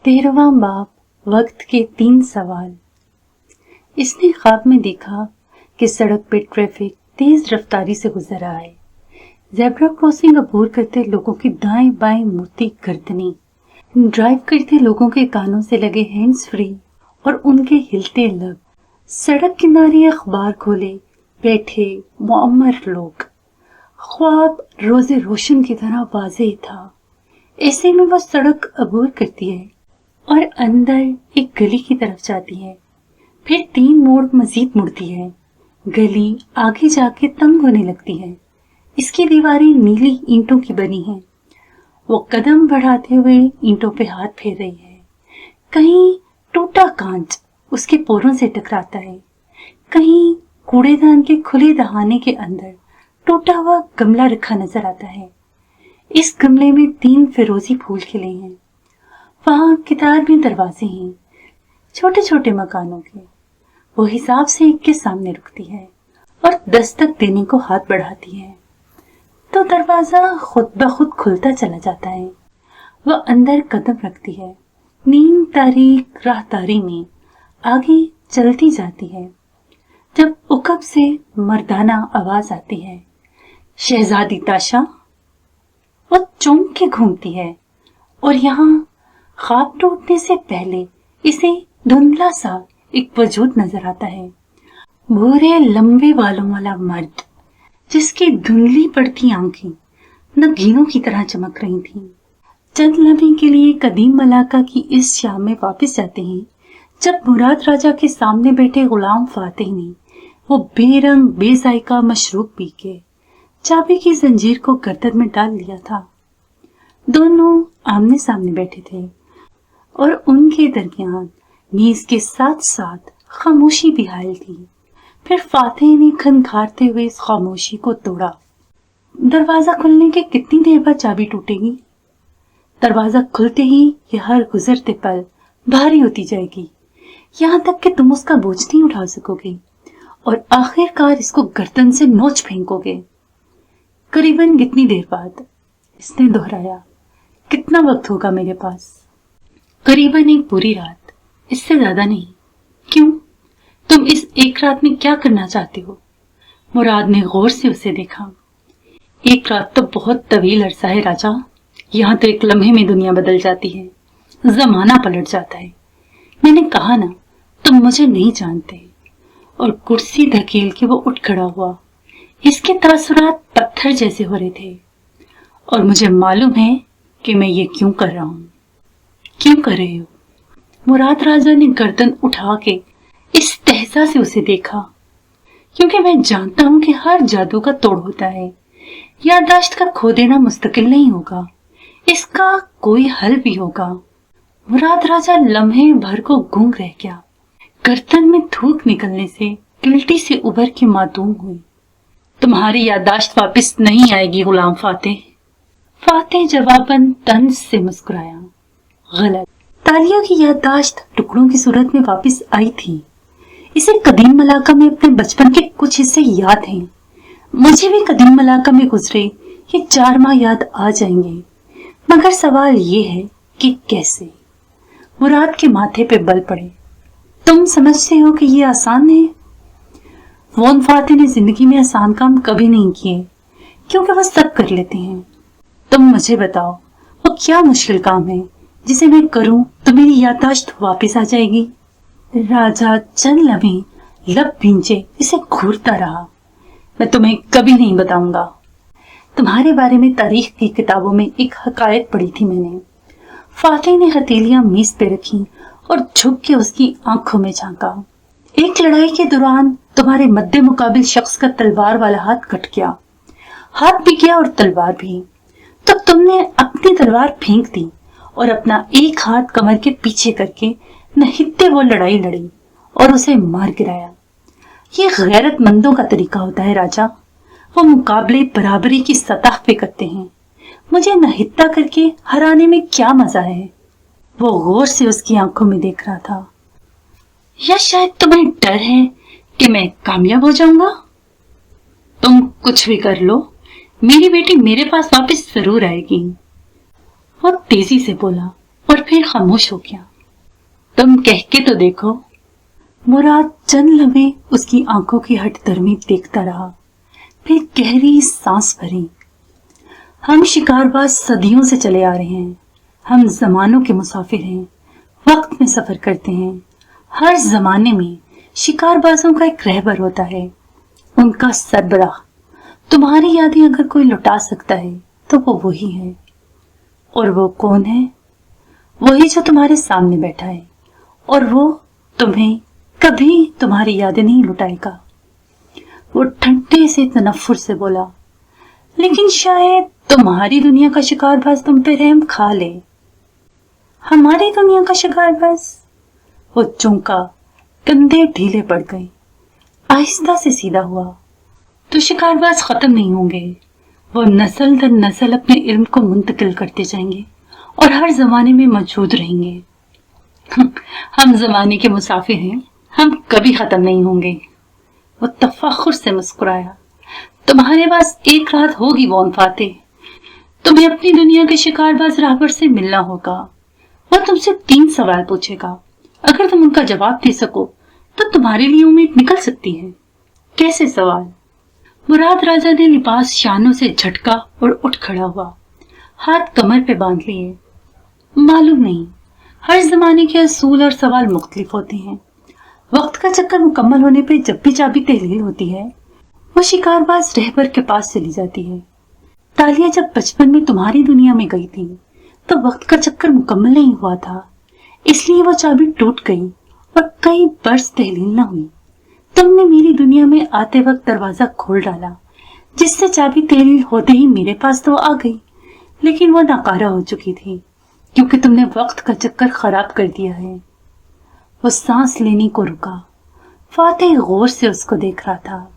13वां बाब वक्त के 3 सवाल। इसने ख्वाब में देखा कि सड़क पे ट्रैफिक तेज रफ्तारी से गुजर रहा है। ज़ेब्रा क्रॉसिंग अबूर करते लोगों की दाएं बाएं मुड़ती गर्दनें, ड्राइव करते लोगों के कानों से लगे हैंड्स फ्री और उनके हिलते लब, सड़क किनारे अखबार खोले बैठे मुअम्मर लोग। ख्वाब रोजे रोशन की तरह वाज़ेह था। ऐसे में वो सड़क अबूर करती है और अंदर एक गली की तरफ जाती है, फिर 3 मोड़ मजीद मुड़ती है। गली आगे जाके तंग होने लगती है। इसकी दीवारें नीली ईंटों की बनी हैं। वो कदम बढ़ाते हुए ईंटों पे हाथ फेर रही है। कहीं टूटा कांच उसके पोरों से टकराता है, कहीं कूड़ेदान के खुले दहाने के अंदर टूटा हुआ गमला रखा नजर आता है। इस गमले में 3 फिरोजी फूल खिले हैं। वहां कितार में दरवाजे हैं, छोटे छोटे मकानों के। वो हिसाब से एक के सामने रुकती है और दस्तक देने को हाथ बढ़ाती है तो दरवाजा खुद ब खुद खुलता चला जाता है। वह अंदर कदम रखती है, नीम तारीख राहदारी में आगे चलती जाती है, जब उकब से मर्दाना आवाज आती है, शहजादी ताशा। वो चौंक के घूमती है और यहाँ ख्वाब टूटने से पहले इसे धुंधला सा एक वजूद नजर आता है। भूरे लंबे बालों वाला मर्द जिसकी धुंधली पड़ती आंखें नगीनों की तरह चमक रही थीं। चंद लम्हे के लिए कदीम मलाका की इस शाम में वापस जाते हैं जब मुराद राजा के सामने बैठे गुलाम फातिह ने वो बेरंग बेजायका मशरूब पी के चाबी की जंजीर को गर्दन में डाल लिया था। दोनों आमने सामने बैठे थे और उनके दरमियान मेज के साथ साथ खामोशी भी हायल थी। फिर फातिह ने खनखारते हुए इस खामोशी को तोड़ा। दरवाजा खुलने के कितनी देर बाद चाबी टूटेगी? दरवाजा खुलते ही ये हर गुजरते पल भारी होती जाएगी, यहाँ तक कि तुम उसका बोझ नहीं उठा सकोगे और आखिरकार इसको गर्दन से नोच फेंकोगे। करीबन कितनी देर बाद? इसने दोहराया। कितना वक्त होगा मेरे पास? करीबन एक पूरी रात, इससे ज्यादा नहीं। क्यों? तुम इस एक रात में क्या करना चाहते हो? मुराद ने गौर से उसे देखा। एक रात तो बहुत तवील अरसा है राजा। यहाँ तो एक लम्हे में दुनिया बदल जाती है, जमाना पलट जाता है। मैंने कहा ना, तुम मुझे नहीं जानते। और कुर्सी धकेल के वो उठ खड़ा हुआ। इसके तासुरात पत्थर जैसे हो रहे थे और मुझे मालूम है कि मैं ये क्यों कर रहा हूं। क्यों कर रहे हो? मुराद राजा ने गर्दन उठा के इस तहसा से उसे देखा। क्योंकि मैं जानता हूं कि हर जादू का तोड़ होता है। याददाश्त का खो देना मुस्तकिल नहीं होगा, इसका कोई हल भी होगा। मुराद राजा लम्हे भर को गूंग रह गया। गर्दन में थूक निकलने से गिल्टी से उभर के मातूम हुई। तुम्हारी याददाश्त वापस नहीं आएगी गुलाम फातिह। फातिह जवाबन तंज से मुस्कुराया। गलत। तालिया की याददाश्त टुकड़ों की सूरत में वापस आई थी। इसे कदीम मलाका में अपने बचपन के कुछ हिस्से याद हैं। मुझे भी कदीम मलाका में गुजरे ये 4 माह याद आ जाएंगे, मगर सवाल ये है कि कैसे? मुराद के माथे पे बल पड़े। तुम समझते हो कि ये आसान है? वोन फातिह ने जिंदगी में आसान काम कभी नहीं किए, क्योंकि वो सब कर लेते हैं। तुम मुझे बताओ, वो क्या मुश्किल काम है जिसे मैं करूं तो मेरी याददाश्त वापस आ जाएगी? राजा चंद लम्हे लब भींचे इसे घूरता रहा। मैं तुम्हें कभी नहीं बताऊंगा। तुम्हारे बारे में तारीख की किताबों में एक हकायत पढ़ी थी मैंने। फातिह ने हथेलियां मेज पे रखी और झुक के उसकी आंखों में झांका। एक लड़ाई के दौरान तुम्हारे मद्दे मुकाबिल शख्स का तलवार वाला हाथ कट गया, हाथ भी गया और तलवार भी। तो तुमने अपनी तलवार फेंक दी और अपना एक हाथ कमर के पीछे करके नहित्ते वो लड़ाई लड़ी और उसे मार गिराया। ये गैरतमंदों का तरीका होता है राजा। वो मुकाबले बराबरी की सतह पे करते हैं। मुझे नहित्ता करके हराने में क्या मजा है? वो गौर से उसकी आंखों में देख रहा था। या शायद तुम्हें डर है कि मैं कामयाब हो जाऊंगा? तुम कुछ भी कर लो, मेरी बेटी मेरे पास वापस जरूर आएगी। वो तेजी से बोला, और फिर खामोश हो गया। तुम कह के तो देखो। मुराद चंद लम्हे उसकी आंखों की हठधर्मी देखता रहा, फिर गहरी सांस भरी। हम शिकारबाज सदियों से चले आ रहे हैं। हम जमानों के मुसाफिर हैं, वक्त में सफर करते हैं। हर जमाने में शिकारबाजों का एक रहबर होता है, उनका सरबराह। तुम्हारी यादें अगर कोई लुटा सकता है तो वो वही है। और वो कौन है? वही जो तुम्हारे सामने बैठा है, और वो तुम्हें कभी तुम्हारी यादें नहीं लुटाएगा। वो ठंडे से तनफ्फुर से बोला, लेकिन शायद तुम्हारी दुनिया का शिकारबाज तुम पे रहम खा ले। हमारी दुनिया का शिकारबाज? वो चौंका, कंधे ढीले पड़ गए, आहिस्ता से सीधा हुआ। तो शिकारबाज खत्म नहीं होंगे, वो नस्ल दर नस्ल अपने इल्म को मुंतकिल करते जाएंगे और हर जमाने में मौजूद रहेंगे। हम जमाने के मुसाफिर हैं, हम कभी खत्म नहीं होंगे। वो तफाखुर से मुस्कुराया। तुम्हारे पास एक रात होगी वॉन फाते, तुम्हें अपनी दुनिया के शिकारबाज राहबर से मिलना होगा। वो तुमसे 3 सवाल पूछेगा। अगर तुम उनका जवाब दे सको तो तुम्हारे लिए उम्मीद निकल सकती है। कैसे सवाल? मुराद राजा ने लिबास शानों से झटका और उठ खड़ा हुआ, हाथ कमर पे बांध लिए। मालूम नहीं, हर जमाने के असूल और सवाल मुख्तलिफ होते हैं। वक्त का चक्कर मुकम्मल होने पे जब भी चाबी तहलील होती है, वो शिकारबाज रहबर के पास चली जाती है। तालिया जब बचपन में तुम्हारी दुनिया में गई थी तो वक्त का चक्कर मुकम्मल नहीं हुआ था, इसलिए वो चाबी टूट गई और कई बरस तहलील न हुई। तुमने मेरी दुनिया में आते वक्त दरवाजा खोल डाला, जिससे चाबी तहलील होते ही मेरे पास तो आ गई, लेकिन वो नाकारा हो चुकी थी क्योंकि तुमने वक्त का चक्कर खराब कर दिया है। वो सांस लेने को रुका। फातेह गौर से उसको देख रहा था।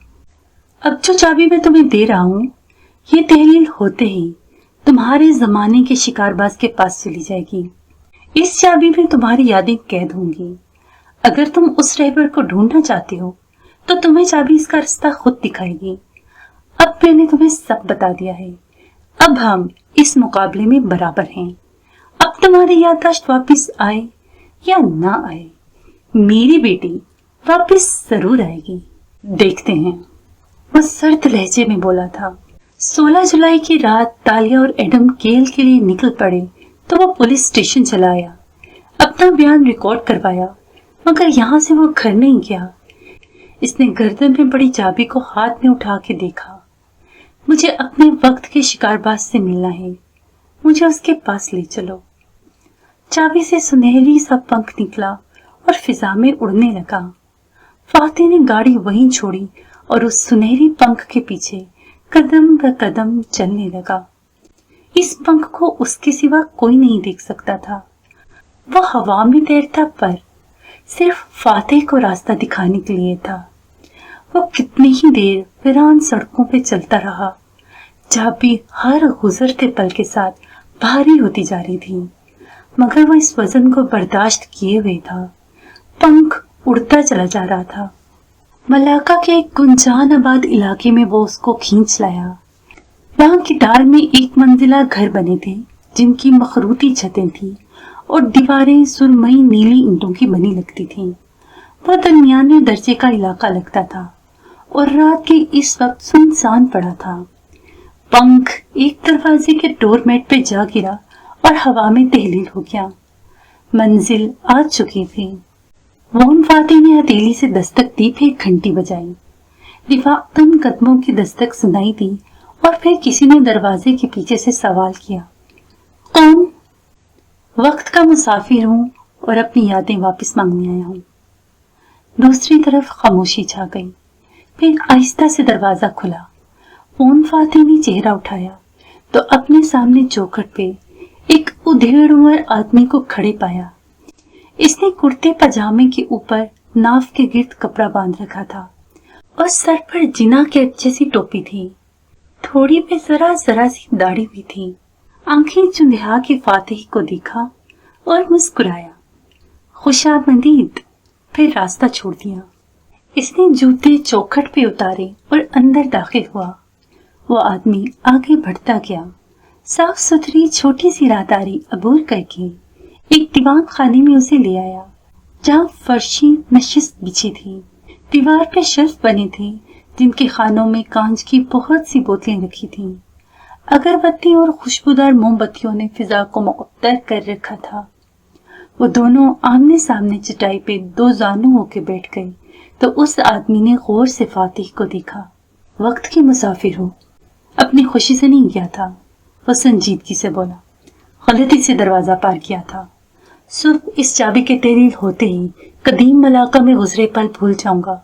अब जो चाबी मैं तुम्हें दे रहा हूं, ये तहलील होते ही तुम्हारे जमाने के शिकारबाज के पास चली जाएगी। इस चाबी में तुम्हारी यादें कैद होंगी। अगर तुम उस रहबर को ढूंढना चाहते हो तो तुम्हें चाबी इसका रास्ता खुद दिखाएगी। अब मैंने तुम्हें सब बता दिया है। अब हम इस मुकाबले में बराबर हैं। अब तुम्हारी याददाश्त वापिस आए या ना आए, मेरी बेटी वापिस जरूर आएगी। देखते हैं। वो सर्द लहजे में बोला था। 16 जुलाई की रात तालिया और एडम केल के लिए निकल पड़े तो वो पुलिस स्टेशन चला आया, अपना बयान रिकॉर्ड करवाया, मगर यहाँ से वो घर नहीं गया। इसने गर्दन में पड़ी चाबी को हाथ में उठा के देखा। मुझे अपने वक्त के शिकारबाज से मिलना है, मुझे उसके पास ले चलो। चाबी से सुनहरी सा पंख निकला और फिजा में उड़ने लगा। फातेह ने गाड़ी वहीं छोड़ी और उस सुनहरी पंख के पीछे कदम ब कदम चलने लगा। इस पंख को उसके सिवा कोई नहीं देख सकता था। वह हवा में तैरता पर सिर्फ फातेह को रास्ता दिखाने के लिए था। वो कितनी ही देर वीरान सड़कों पे चलता रहा। चाबी हर गुजरते पल के साथ भारी होती जा रही थी, मगर वो इस वजन को बर्दाश्त किए हुए था। पंख उड़ता चला जा रहा था। मलाका के एक गुंजान आबाद इलाके में वो उसको खींच लाया। वहां की डाल में एक मंजिला घर बने थे, जिनकी मखरूती छतें थी और दीवारें सुरमई नीली ईंटों की बनी लगती थीं। वह दरमियाने दर्जे का इलाका लगता था और रात के इस वक्त सुनसान पड़ा था। पंख एक दरवाजे के डोरमेट पे जा गिरा और हवा में तहलील हो गया। मंजिल आ चुकी थी। वॉन फातेह ने हथेली से दस्तक दी, फिर घंटी बजाई। रिफाकतन कदमों की दस्तक सुनाई दी और फिर किसी ने दरवाजे के पीछे से सवाल किया, कौन? वक्त का मुसाफिर हूँ और अपनी यादें वापस मांगने आया हूँ। दूसरी तरफ खामोशी छा गई। फिर आहिस्ता से दरवाजा खुला। वॉन फातेह ने चेहरा उठाया तो अपने सामने चौखट पे एक उधेड़ उम्र आदमी को खड़े पाया। इसने कुर्ते पजामे के ऊपर नाफ के गिर्द कपड़ा बांध रखा था और सर पर जिना कैप जैसी टोपी थी। थोड़ी पे जरा सी दाढ़ी भी थी। आंखें चुंधिया के फातेह को देखा और मुस्कुराया। खुशामदीद। फिर रास्ता छोड़ दिया। इसने जूते चौखट पे उतारे और अंदर दाखिल हुआ। वो आदमी आगे बढ़ता गया। साफ सुथरी छोटी सी राहदारी अबूर करके एक दीवान खाने में उसे ले आया, जहाँ फर्शी नशिस्त बिछी थी। दीवार पे शेल्फ बने थे जिनके खानों में कांच की बहुत सी बोतलें रखी थीं। अगरबत्ती और खुशबूदार मोमबत्तियों ने फिजा को मुअत्तर कर रखा था। वो दोनों आमने सामने चटाई पे दो जानू होके बैठ गई तो उस आदमी ने गौर से फातिह को देखा। वक्त की मुसाफिर हो, अपनी खुशी से नहीं गया था, वो संजीदगी से बोला। गलती से दरवाजा पार किया था। सुबह इस चाबी के तहरीर होते ही कदीम मलाका में गुजरे पल भूल जाऊंगा।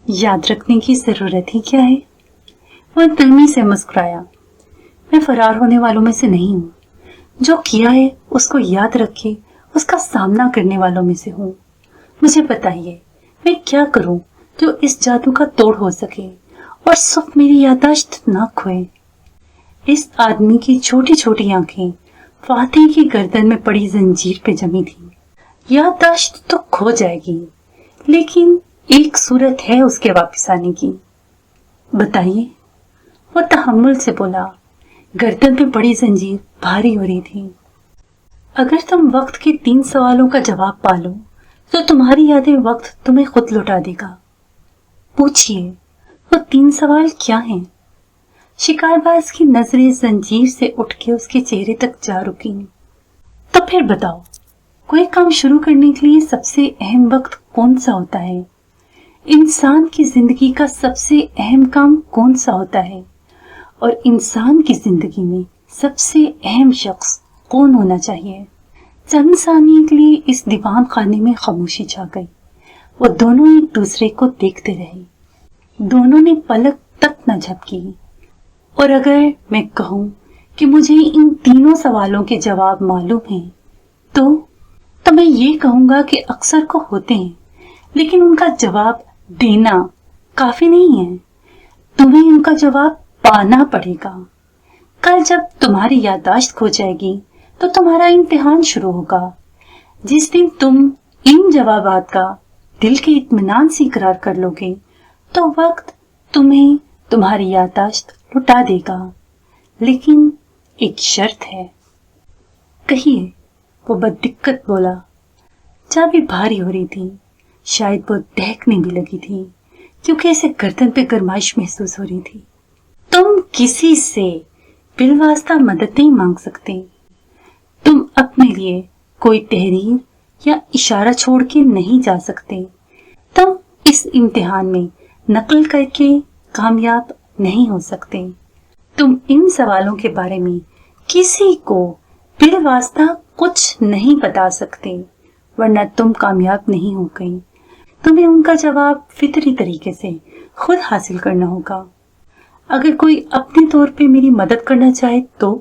याद रखने की जरूरत ही क्या है? वो दिलमी से मुस्कुराया। मैं फरार होने वालों में से नहीं हूँ। जो किया है उसको याद रखे उसका सामना करने वालों में से हूँ। मुझे बताइए मैं क्या करूँ जो इस जादू का तोड़ हो सके और सुख मेरी याददाश्त ना खोए। इस आदमी की छोटी छोटी आंखें फातिह की गर्दन में पड़ी जंजीर पे जमी थी। याददाश्त तो खो जाएगी, लेकिन एक सूरत है उसके वापस आने की। बताइए, वो तहम्मुल से बोला। गर्दन पे पड़ी जंजीर भारी हो रही थी। अगर तुम वक्त के 3 सवालों का जवाब पालो तो तुम्हारी यादें वक्त तुम्हें खुद लौटा देगा। पूछिए, वो 3 सवाल क्या हैं? शिकारबाज की नजरें जंजीर से उठ के उसके चेहरे तक जा रुकी। तो फिर बताओ, कोई काम शुरू करने के लिए सबसे अहम वक्त कौन सा होता है? इंसान की जिंदगी का सबसे अहम काम कौन सा होता है? और इंसान की जिंदगी में सबसे अहम शख्स कौन होना चाहिए? चंद सानियों के लिए इस दीवान खाने में खामोशी छा गई। वो दोनों एक दूसरे को देखते रहे। दोनों ने पलक तक न झपकी। और अगर मैं कहूं कि मुझे इन तीनों सवालों के जवाब मालूम हैं, तो मैं ये कहूंगा कि अक्सर को होते हैं, लेकिन उनका जवाब देना काफी नहीं है। तुम्हें उनका जवाब पाना पड़ेगा। कल जब तुम्हारी याददाश्त खो जाएगी तो तुम्हारा इम्तिहान शुरू होगा। जिस दिन तुम इन जवाबात का दिल के इत्मीनान से इकरार कर लोगे तो वक्त तुम्हें तुम्हारी याददाश्त लुटा देगा। लेकिन एक शर्त है। कहिए, वो बददिक्कत बोला। चाबी भारी हो रही थी, शायद वो दहकने भी लगी थी क्योंकि इसे गर्दन पे गर्माइश महसूस हो रही थी। तुम किसी से बिलवास्ता मदद नहीं मांग सकते। तुम अपने लिए कोई तहरीर या इशारा छोड़ के नहीं जा सकते। तुम इस इम्तिहान में नकल करके कामयाब नहीं हो सकते। तुम इन सवालों के बारे में किसी को बिलवास्ता कुछ नहीं बता सकते, वरना तुम कामयाब नहीं हो गई। तुम्हें उनका जवाब फितरी तरीके से खुद हासिल करना होगा। अगर कोई अपने तौर पे मेरी मदद करना चाहे तो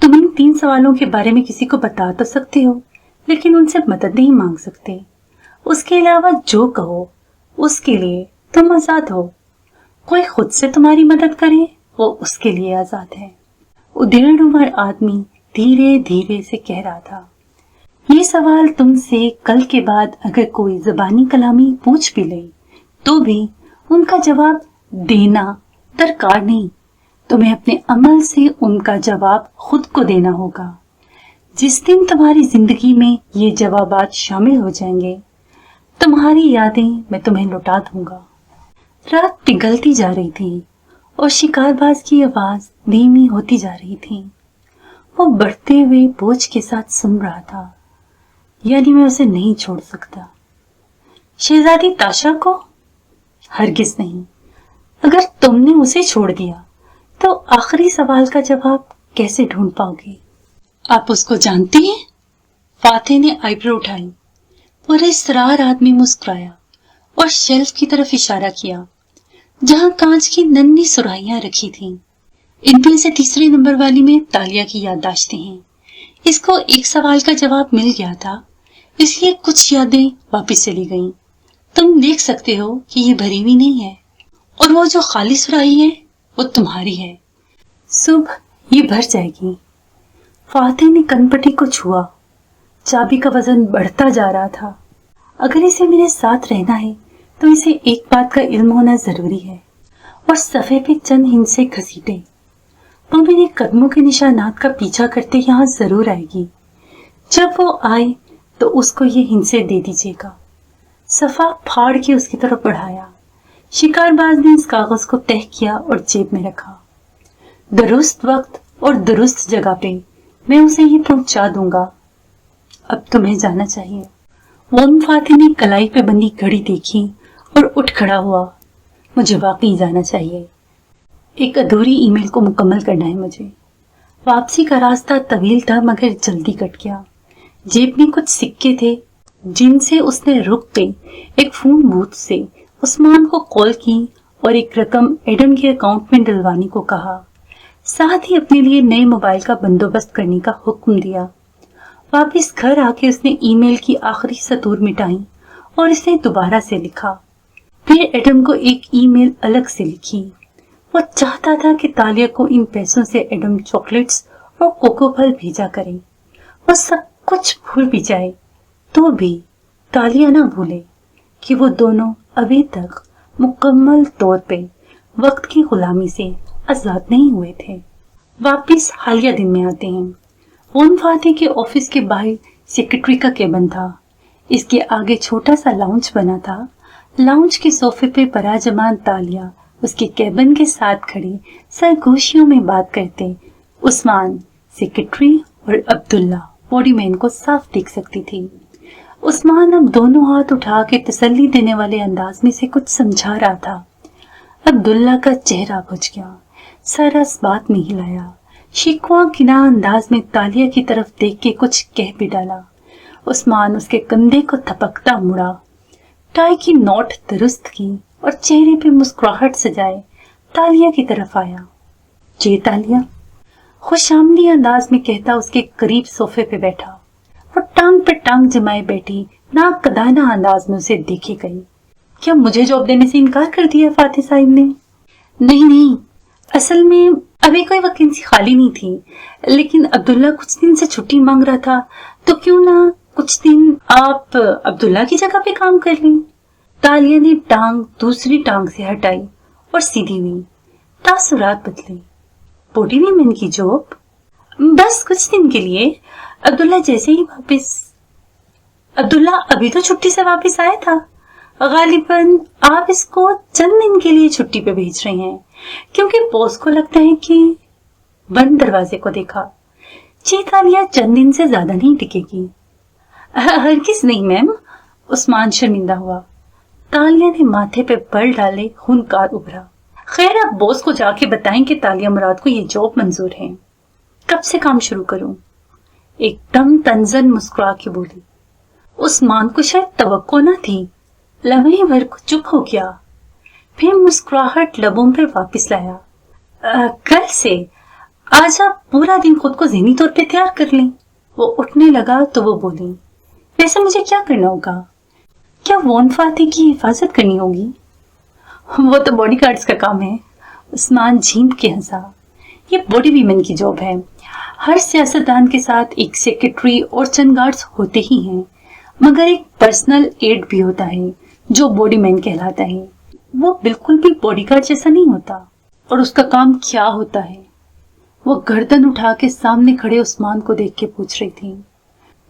तुम इन 3 सवालों के बारे में किसी को बता तो सकते हो, लेकिन उनसे मदद नहीं मांग सकते। उसके अलावा जो कहो उसके लिए तुम आजाद हो। कोई खुद से तुम्हारी मदद करे वो उसके लिए आजाद है। उदेड़ उम्र आदमी धीरे धीरे से कह रहा था। ये सवाल तुमसे कल के बाद अगर कोई ज़बानी कलामी पूछ भी ले तो भी उनका जवाब देना दरकार नहीं। तुम्हें अपने अमल से उनका जवाब खुद को देना होगा। जिस दिन तुम्हारी जिंदगी में ये जवाबात शामिल हो जाएंगे, तुम्हारी यादें मैं तुम्हें लौटा दूंगा। रात पिघलती जा रही थी और शिकारबाज की आवाज धीमी होती जा रही थी। वो बढ़ते हुए बोझ के साथ सुन रहा था, यानी मैं उसे नहीं छोड़ सकता। शहजादी ताशा को? हरगिज नहीं। अगर तुमने उसे छोड़ दिया तो आखिरी सवाल का जवाब कैसे ढूंढ पाओगे? आप उसको जानती हैं? फातिह ने आईब्रो उठाई। पुरस्कार आदमी मुस्कुराया और शेल्फ की तरफ इशारा किया जहां कांच की नन्ही सुराहियां रखी थीं। इनमें से तीसरे नंबर वाली में तालिया की याददाश्तें हैं। इसको एक सवाल का जवाब मिल गया था, इसलिए कुछ यादें वापस चली गईं। तुम देख सकते हो कि ये भरी हुई नहीं है, और वो जो खाली सुराही है वो तुम्हारी है। सुबह ये भर जाएगी। फातिह ने कनपट्टी को छुआ। चाबी का वजन बढ़ता जा रहा था। अगर इसे मेरे साथ रहना है तो इसे एक बात का इल्म होना जरूरी है। और सफ़े पे चंद हिंसे घसीटे। वो मेरे कदमों के निशानात का पीछा करते यहाँ जरूर आएगी। जब वो आए तो उसको ये हिंसे दे दीजिएगा। सफा फाड़ के उसकी तरफ बढ़ाया। शिकारबाज ने इस कागज को तह किया और जेब में रखा। दुरुस्त वक्त और दुरुस्त जगह पे मैं उसे ये पहुंचा दूंगा। अब तुम्हें जाना चाहिए। वोन फाती ने कलाई पे बंधी घड़ी देखी और उठ खड़ा हुआ। मुझे वाकई जाना चाहिए। एक अधूरी ईमेल को मुकम्मल करना है मुझे। वापसी का रास्ता तवील था मगर जल्दी कट गया। जेब में कुछ सिक्के थे जिनसे उसने रुक के एक फोन बूथ से उस्मान को कॉल की और एक रकम एडम के अकाउंट में डलवाने को कहा। साथ ही अपने लिए नए मोबाइल का बंदोबस्त करने का हुक्म दिया। वापस घर आके उसने ईमेल की आखिरी सतूर मिटाई और इसे दोबारा से लिखा। फिर एडम को एक ईमेल अलग से लिखी। वो चाहता था कि तालिया को इन पैसों से एडम चॉकलेट्स और कोको फल भेजा करे। वो सब कुछ भूल भी जाए तो भी तालिया ना भूले कि वो दोनों अभी तक मुकम्मल तौर पे वक्त की गुलामी से आजाद नहीं हुए थे। वापिस हालिया दिन में आते हैं। वोन फाती के ऑफिस के बाहर सेक्रेटरी का केबिन था। इसके आगे छोटा सा लाउंज बना था। लाउंज के सोफे पे पराजमान तालिया उसके केबिन के साथ खड़े सरगोशियों में बात करते उस्मान, सेक्रेटरी और अब्दुल्ला बॉडीमैन को साफ देख सकती थी। उस्मान अब दोनों हाथ उठा के तसल्ली देने वाले अंदाज में से कुछ समझा रहा था। अब्दुल्ला का चेहरा बुझ गया। सारा इस बात में हिलाया। शिकवा किना अंदाज में तालिया की तरफ देख के कुछ कह भी डाला। उस्मान उसके कंधे को थपकता मुड़ा, टाई की नोट दुरुस्त की और चेहरे पे मुस्कुराहट सजाए तालिया की तरफ आया। जी तालिया, खुशामदी अंदाज में कहता उसके करीब सोफे पे बैठा और टांग पे टांग जमाए बैठी नाक कदाना अंदाज में उसे देखे गई। क्या मुझे जॉब देने से इनकार कर दिया फातिह साहिब ने? नहीं, असल में अभी कोई वैकेंसी खाली नहीं थी, लेकिन अब्दुल्ला कुछ दिन से छुट्टी मांग रहा था, तो क्यों ना कुछ दिन आप अब्दुल्ला की जगह पे काम कर लें। तालिया ने टांग दूसरी टांग से हटाई और सीधी हुई। तासुरात बदले। बॉडी वीमेन की जॉब? बस कुछ दिन के लिए। अब्दुल्ला जैसे ही वापस। अब्दुल्ला अभी तो छुट्टी से वापस आया था। गालिबन आप इसको चंद दिन के लिए छुट्टी पे भेज रहे हैं, क्योंकि बॉस को लगता है कि बंद दरवाजे को देखा। जी तालिया चंद दिन से ज्यादा नहीं टिकेगी। हरगिज नहीं मैम। उस्मान शर्मिंदा हुआ। तालिया ने माथे पे बल डाले खूनकार उभरा। खैर आप बॉस को जाके बताएं कि तालिया मुराद को ये जॉब मंजूर है। कब से काम शुरू करूं? एकदम तंजन मुस्कुरा के बोली। उस्मान को शायद तवक्को न थी। लम्हे भर को चुप हो गया, फिर मुस्कुराहट लबों पर वापस लाया। कल से आज आप पूरा दिन खुद को ज़हनी तौर पे तैयार कर लें। वो उठने लगा तो वो बोली, वैसे मुझे क्या करना होगा? क्या वोन फाती की हिफाजत करनी होगी? वो तो बॉडी गार्ड्स का काम है। उस्मान झींप के हंसा। ये बॉडी वीमेन की जॉब है। हर सियासतदान के साथ एक सेक्रेटरी और चंद गार्ड्स होते ही हैं, मगर एक पर्सनल एड भी होता है जो बॉडीमैन कहलाता है। वो बिल्कुल भी बॉडीगार्ड जैसा नहीं होता। और उसका काम क्या होता है? वो गर्दन उठा के सामने खड़े उस्मान को देख के पूछ रही थी।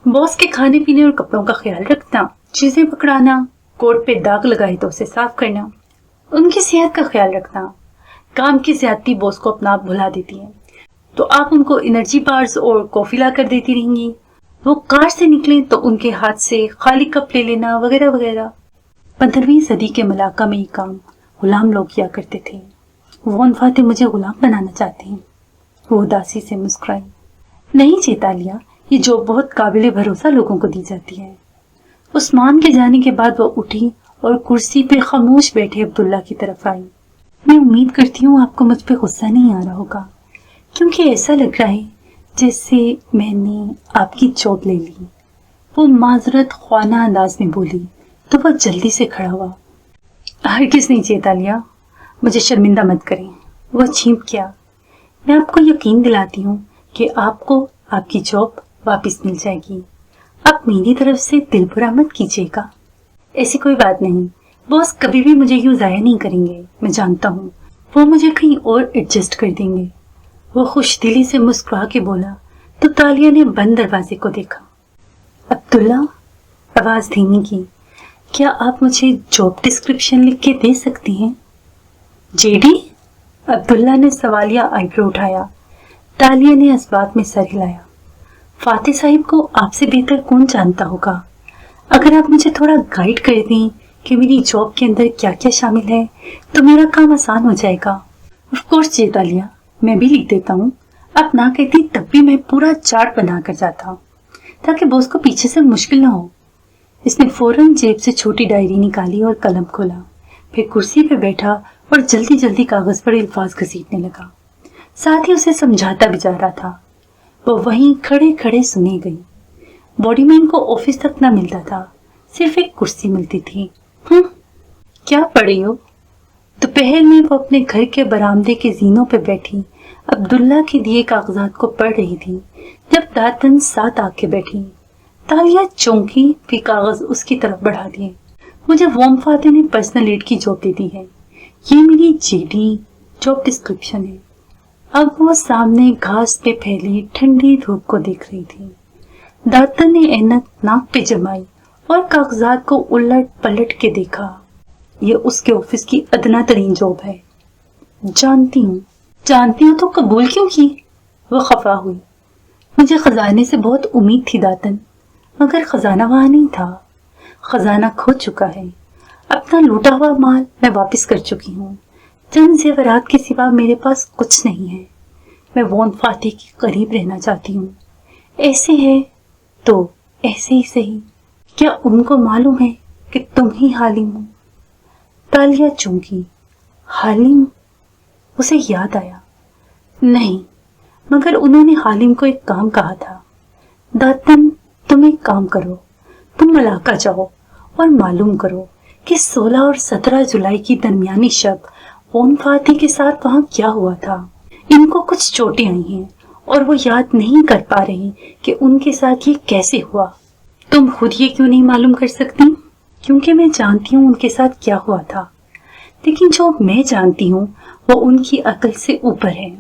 बॉस के खाने पीने और कपड़ों का ख्याल रखना, चीजें पकड़ाना, कोट पे दाग लगाए तो उसे साफ करना, उनकी सेहत का ख्याल रखना। काम की ज्यादती बॉस को अपना आप भुला देती है, तो आप उनको एनर्जी बार्स और कॉफी ला कर देती रहेंगी। वो कार से निकले तो उनके हाथ से खाली कप ले लेना, वगैरह वगैरह। 15वीं सदी के मलाका में ये काम गुलाम लोग किया करते थे। वोन फाती मुझे गुलाम बनाना चाहते हैं। वो उदासी से मुस्कुराई। नहीं चेतालिया, ये जॉब बहुत काबिले भरोसा लोगों को दी जाती है। उस्मान के जाने के बाद वो उठी और कुर्सी पे खामोश बैठे अब्दुल्ला की तरफ आई। मैं उम्मीद करती हूँ आपको मुझ पे गुस्सा नहीं आ रहा होगा, क्योंकि ऐसा लग रहा है जैसे मैंने आपकी जॉब ले ली। वो माजरत ख्वाना अंदाज में बोली तो वह जल्दी से खड़ा हुआ। हरगिज़ नहीं चेतालिया, मुझे शर्मिंदा मत करें। वह छींप गया। मैं आपको यकीन दिलाती हूँ कि आपको आपकी जॉब वापस मिल जाएगी। आप मेरी तरफ से दिल बुरा मत कीजिएगा। ऐसी कोई बात नहीं, बॉस कभी भी मुझे यूं जाया नहीं करेंगे। मैं जानता हूँ वो मुझे कहीं और एडजस्ट कर देंगे। वो खुश दिली से मुस्कुरा के बोला तो तालिया ने बंद दरवाजे को देखा। عبداللہ، آواز دھیمی کی، کیا آپ مجھے جاب ڈسکرپشن لکھ کے دے سکتی ہیں؟ J D? عبداللہ نے سوالیہ آئی برو اٹھایا۔ تالیہ نے اس بات میں سر ہلایا۔ فاتح صاحب کو آپ سے بہتر کون جانتا ہوگا؟ اگر آپ مجھے تھوڑا گائیڈ کر دیں کہ میری جاب کے اندر کیا کیا شامل ہے تو میرا کام آسان ہو جائے گا۔ آف کورس جی تالیہ، میں بھی لکھ دیتا ہوں۔ آپ نہ کہتی تب بھی میں پورا چارٹ بنا کر جاتا تاکہ باس کو پیچھے سے مشکل نہ ہو۔ اس نے فوراً جیب سے چھوٹی ڈائری نکالی اور قلم کھولا، پھر کرسی پہ بیٹھا اور جلدی جلدی کاغذ پر الفاظ گھسیٹنے لگا، ساتھ ہی اسے سمجھاتا بھی جا رہا تھا۔ وہ وہیں کھڑے کھڑے سنے گئی۔ باڈی مین کو آفس تک نہ ملتا تھا، صرف ایک کرسی ملتی تھی۔ کیا پڑھ رہی ہو؟ دوپہر میں وہ اپنے گھر کے برآمدے کے زینوں پہ بیٹھی عبداللہ کے دیے کاغذات کو پڑھ رہی تھی جب داتن ساتھ آ کے بیٹھی۔ تالیہ چونکی، پھر کاغذ اس کی طرف بڑھا دیے۔ مجھے ووم فاتح نے پرسنل ایڈ کی جاب دے دی ہے، یہ میری جے ڈی جاب ڈسکرپشن ہے۔ اب وہ سامنے گھاس پہ پھیلی ٹھنڈی دھوپ کو دیکھ رہی تھی۔ داتن نے اینک ناک پہ جمائی اور کاغذات کو الٹ پلٹ کے دیکھا۔ یہ اس کے آفس کی ادنا ترین جاب ہے۔ جانتی ہوں تو قبول کیوں کی؟ وہ خفا ہوئی۔ مجھے خزانے سے بہت امید تھی داتن، مگر خزانہ وہاں نہیں تھا۔ خزانہ کھو چکا ہے۔ اپنا لوٹا ہوا مال میں واپس کر چکی ہوں۔ چند زیورات کے سوا میرے پاس کچھ نہیں ہے۔ میں وون فاتح کے قریب رہنا چاہتی ہوں۔ ایسے ہے تو ایسے ہی صحیح۔ کیا ان کو معلوم ہے کہ تم ہی حالم ہو؟ تالیہ چونکی۔ حالم؟ اسے یاد آیا، نہیں، مگر انہوں نے حالم کو ایک کام کہا تھا۔ داتن، تم ایک کام کرو، تم ملاقہ جاؤ اور معلوم کرو کہ 16 اور 17 جولائی کی درمیانی شب وون فاتح کے ساتھ وہاں کیا ہوا تھا۔ ان کو کچھ چوٹیں آئی ہیں اور وہ یاد نہیں کر پا رہی کہ ان کے ساتھ یہ کیسے ہوا۔ تم خود یہ کیوں نہیں معلوم کر سکتی؟ کیونکہ میں جانتی ہوں ان کے ساتھ کیا ہوا تھا، لیکن جو میں جانتی ہوں وہ ان کی عقل سے اوپر ہے۔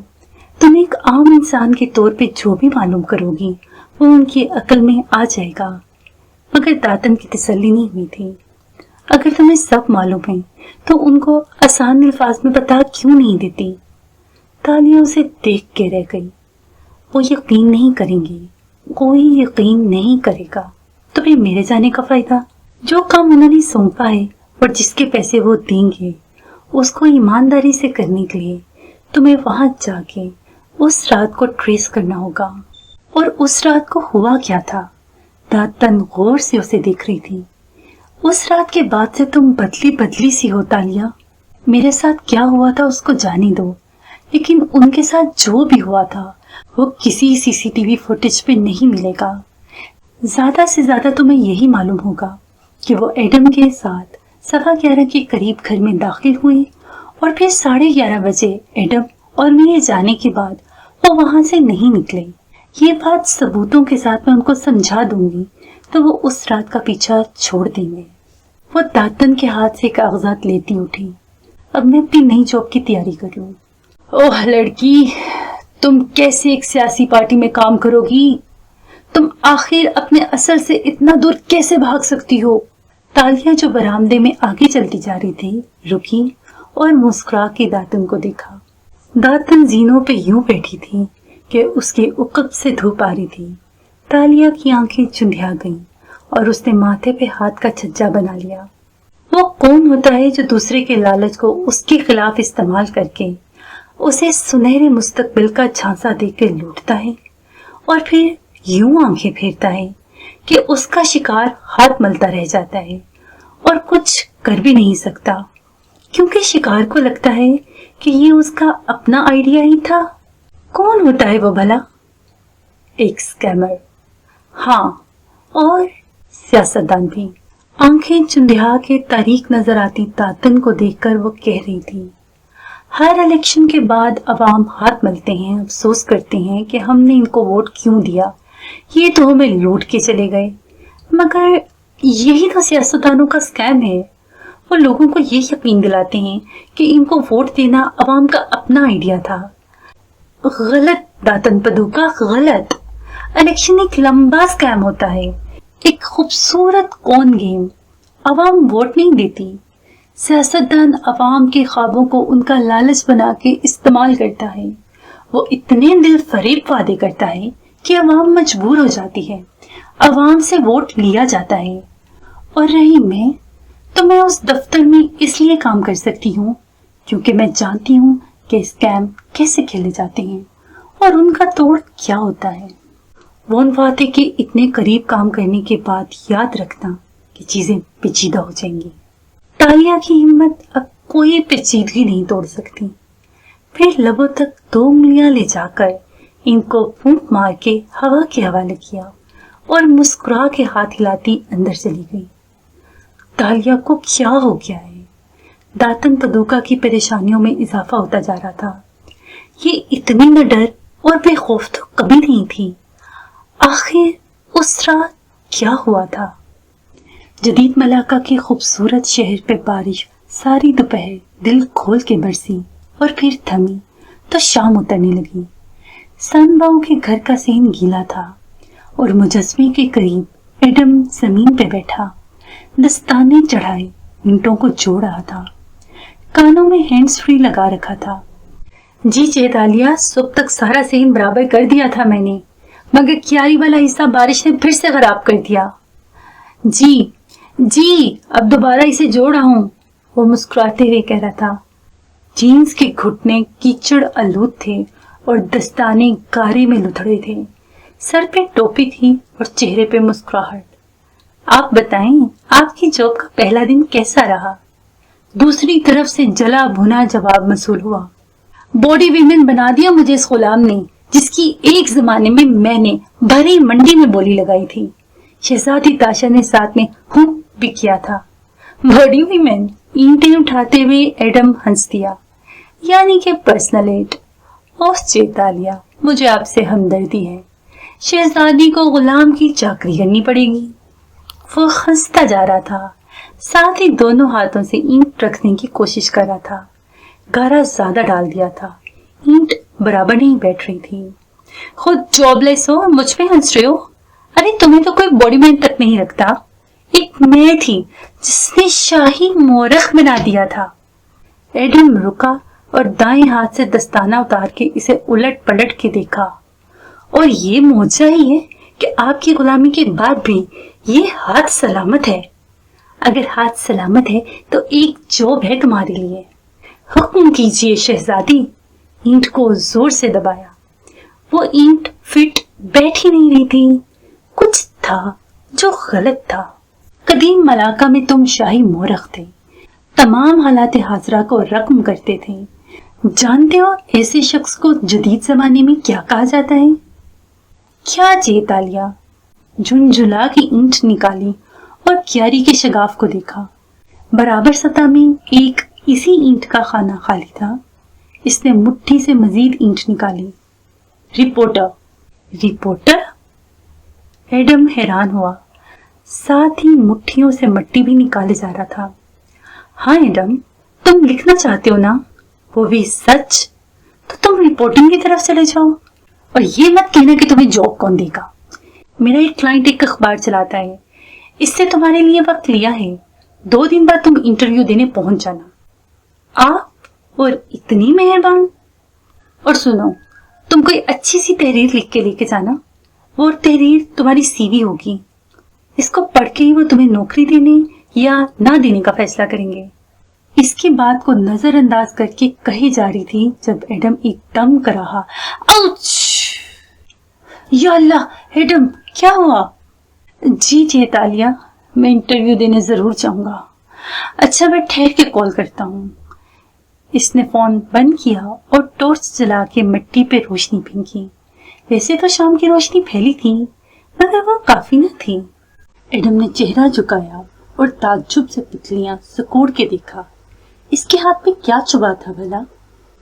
تم ایک عام انسان کے طور پہ جو بھی معلوم کرو گی وہ ان کی عقل میں آ جائے گا۔ مگر داتن کی تسلی نہیں ہوئی تھی۔ اگر تمہیں سب معلوم ہے تو ان کو آسان الفاظ میں بتا کیوں نہیں دیتی؟ تالیہ اسے دیکھ کے رہ گئی۔ وہ یقین نہیں کریں گی، کوئی یقین نہیں کرے گا۔ تمہیں میرے جانے کا فائدہ؟ جو کام انہوں نے سونپا ہے اور جس کے پیسے وہ دیں گے اس کو ایمانداری سے کرنے کے لیے تمہیں وہاں جا کے اس رات کو ٹریس کرنا ہوگا۔ اور اس رات کو ہوا کیا تھا؟ داتن غور سے اسے دیکھ رہی تھی۔ اس رات کے بعد سے تم بدلی بدلی سی ہو تالیہ۔ میرے ساتھ کیا ہوا تھا اس کو جانے دو، لیکن ان کے ساتھ جو بھی ہوا تھا وہ کسی CCTV فوٹیج پہ نہیں ملے گا۔ زیادہ سے زیادہ تمہیں یہی معلوم ہوگا کہ وہ ایڈم کے ساتھ 11:15 کے قریب گھر میں داخل ہوئے اور پھر 11:30 بجے ایڈم اور میرے جانے کے بعد وہ وہاں سے نہیں نکلے۔ یہ بات ثبوتوں کے ساتھ میں ان کو سمجھا دوں گی تو وہ اس رات کا پیچھا چھوڑ دیں گے۔ وہ داتن کے ہاتھ سے کاغذات لیتی اٹھی۔ اب میں اپنی نئی جاب کی تیاری کر لوں۔ اوہ لڑکی، تم کیسے ایک سیاسی پارٹی میں کام کرو گی؟ تم آخر اپنے اثر سے اتنا دور کیسے بھاگ سکتی ہو؟ تالیہ جو برآمدے میں آگے چلتی جا رہی تھی رکی اور مسکرا کے داتن کو دیکھا۔ داتن زینوں پہ یوں بیٹھی تھی کہ اس کے عقب سے دھوپ آ رہی تھی۔ تالیہ کی آنکھیں چندھیا گئیں اور اس نے ماتھے پہ ہاتھ کا چھجا بنا لیا۔ وہ کون ہوتا ہے جو دوسرے کے لالچ کو اس کے خلاف استعمال کر کے اسے سنہرے مستقبل کا جھانسا دے کے لوٹتا ہے اور پھر یوں آنکھیں پھیرتا ہے کہ اس کا شکار ہاتھ ملتا رہ جاتا ہے اور کچھ کر بھی نہیں سکتا، کیونکہ شکار کو لگتا ہے کہ یہ اس کا اپنا آئیڈیا ہی تھا۔ کون ہوتا ہے وہ بھلا؟ ایک اسکیمر، ہاں، اور سیاستدان بھی۔ آنکھیں چندھیا کے تاریک نظر آتی داتن کو دیکھ کر وہ کہہ رہی تھی، ہر الیکشن کے بعد عوام ہاتھ ملتے ہیں، افسوس کرتے ہیں کہ ہم نے ان کو ووٹ کیوں دیا، یہ تو ہمیں لوٹ کے چلے گئے۔ مگر یہی تو سیاستدانوں کا اسکیم ہے، وہ لوگوں کو یہ یقین دلاتے ہیں کہ ان کو ووٹ دینا عوام کا اپنا آئیڈیا تھا۔ غلط داتن پدوکا، غلط۔ الیکشن ایک لمبا اسکیم ہوتا ہے، ایک خوبصورت کون گیم. عوام ووٹ نہیں دیتی. سیاستدان عوام کے خوابوں کو ان کا لالچ بنا کے استعمال کرتا ہے. وہ اتنے دل فریب وعدے کرتا ہے کہ عوام مجبور ہو جاتی ہے. عوام سے ووٹ لیا جاتا ہے. اور رہی میں تو میں اس دفتر میں اس لیے کام کر سکتی ہوں کیونکہ میں جانتی ہوں کہ اسکیم کیسے کھیلے جاتے ہیں اور ان کا توڑ کیا ہوتا ہے. وہ ان وعدے کے اتنے قریب کام کرنے کے بعد یاد رکھنا کہ چیزیں پیچیدہ ہو جائیں گی. تالیہ کی ہمت اب کوئی پیچیدگی نہیں توڑ سکتی. پھر لبوں تک 2 انگلیاں لے جا کر ان کو پھونک مار کے ہوا کے حوالے کیا اور مسکرا کے ہاتھ ہلاتی اندر چلی گئی. تالیہ کو کیا ہو گیا ہے؟ داتن پدوکا کی پریشانیوں میں اضافہ ہوتا جا رہا تھا. یہ اتنی نہ ڈر اور بے خوف تو کبھی نہیں تھی. آخر اس رات کیا ہوا تھا؟ جدید ملاقہ کے خوبصورت شہر پہ بارش ساری دوپہر دل کھول کے برسی اور پھر تھمی تو شام اترنے لگی. سانباؤ کے گھر کا صحن گیلا تھا اور مجسمے کے قریب ایڈم زمین پہ بیٹھا دستانے چڑھائے اینٹوں کو جوڑ رہا تھا. کانوں میں ہینڈز فری لگا رکھا تھا. جی چیتالیہ، صبح تک سارا صحن برابر کر دیا تھا میں نے، مگر کیاری والا حصہ بارش نے پھر سے خراب کر دیا. جی اب دوبارہ اسے جوڑ رہا ہوں، وہ مسکراتے ہوئے کہہ رہا تھا. جینز کے گھٹنے کیچڑ آلود تھے اور دستانے گارے میں لتھڑے تھے. سر پہ ٹوپی تھی اور چہرے پہ مسکراہٹ. آپ بتائیں آپ کی جاب کا پہلا دن کیسا رہا؟ دوسری طرف سے جلا بھنا جواب موصول ہوا. باڈی ویمن بنا دیا مجھے اس غلام نے جس کی ایک زمانے میں نے بھری منڈی میں بولی لگائی تھی. شہزادی تاشا نے ساتھ میں ہوں بھی کیا تھا. Body women? اینٹیں اٹھاتے ہوئے ایڈم ہنس دیا. یعنی کہ پرسنل ایٹ. اوہ چیتالیہ، مجھے آپ سے ہمدردی ہے. شہزادی کو غلام کی چاکری کرنی پڑے گی. وہ ہنستا جا رہا تھا، ساتھ ہی دونوں ہاتھوں سے اینٹ رکھنے کی کوشش کر رہا تھا. گارا زیادہ ڈال دیا تھا، اینٹ برابر نہیں بیٹھ رہی تھی. خود جاب لیس ہو اور مجھ پہ ہنس رہے ہو؟ ارے تمہیں تو کوئی باڈی مین تک نہیں رکھتا. ایک میں تھی جس نے شاہی مورخ بنا دیا تھا. ایڈم رکا اور دائیں ہاتھ سے دستانہ اتار کے اسے الٹ پلٹ کے دیکھا. اور یہ معجزہ ہی ہے کہ آپ کی غلامی کے بعد بھی یہ ہاتھ سلامت ہے. اگر ہاتھ سلامت ہے تو ایک جاب ہے تمہارے لیے. حکم کیجیے شہزادی. اینٹ کو زور سے دبایا. وہ اینٹ فٹ بیٹھ ہی نہیں رہی تھی. کچھ تھا جو غلط تھا. قدیم ملاقہ میں تم شاہی مورخ تھے، تمام حالات حاضرہ کو رقم کرتے تھے. جانتے ہو ایسے شخص کو جدید زمانے میں کیا کہا جاتا ہے؟ کیا چیتالیہ؟ جھنجھلا کی اینٹ نکالی اور کیاری کے شگاف کو دیکھا. برابر سطح میں ایک اسی اینٹ کا خانہ خالی تھا. اس نے مٹھی سے مزید اینٹ نکالی. رپورٹر؟ ایڈم حیران ہوا. ساتھ ہی مٹھیوں سے مٹی بھی نکالے جا رہا تھا. ہاں ایڈم، تم لکھنا چاہتے ہو نا؟ وہ بھی سچ؟ تو تم رپورٹنگ کی طرف چلے جاؤ. اور یہ مت کہنا کہ تمہیں جاب کون دے گا. میرا ایک کلائنٹ ایک اخبار چلاتا ہے، اس سے تمہارے لیے وقت لیا ہے. 2 دن بعد تم انٹرویو دینے پہنچ جانا. آپ اور اتنی مہربان. اور سنو، تم کوئی اچھی سی تحریر لکھ کے لے کے جانا. وہ تحریر تمہاری سی وی ہوگی. اس کو پڑھ کے ہی وہ تمہیں نوکری دینے یا نہ دینے کا فیصلہ کریں گے. اس کی بات کو نظر انداز کر کے کہی جا رہی تھی جب ایڈم ایک دم کراہا. آؤچ! یا اللہ ایڈم، کیا ہوا؟ جی چیتالیہ، میں انٹرویو دینے ضرور جاؤں گا. اچھا میں ٹھہر کے کال کرتا ہوں. اس نے فون بند کیا اور ٹارچ جلا کے مٹی پہ روشنی پھینکی. ویسے تو شام کی روشنی پھیلی تھی مگر وہ کافی نہ تھی. ایڈم نے چہرہ جھکایا اور تعجب سے پتلیاں سکوڑ کے دیکھا. اس کے ہاتھ میں کیا چبا تھا بھلا؟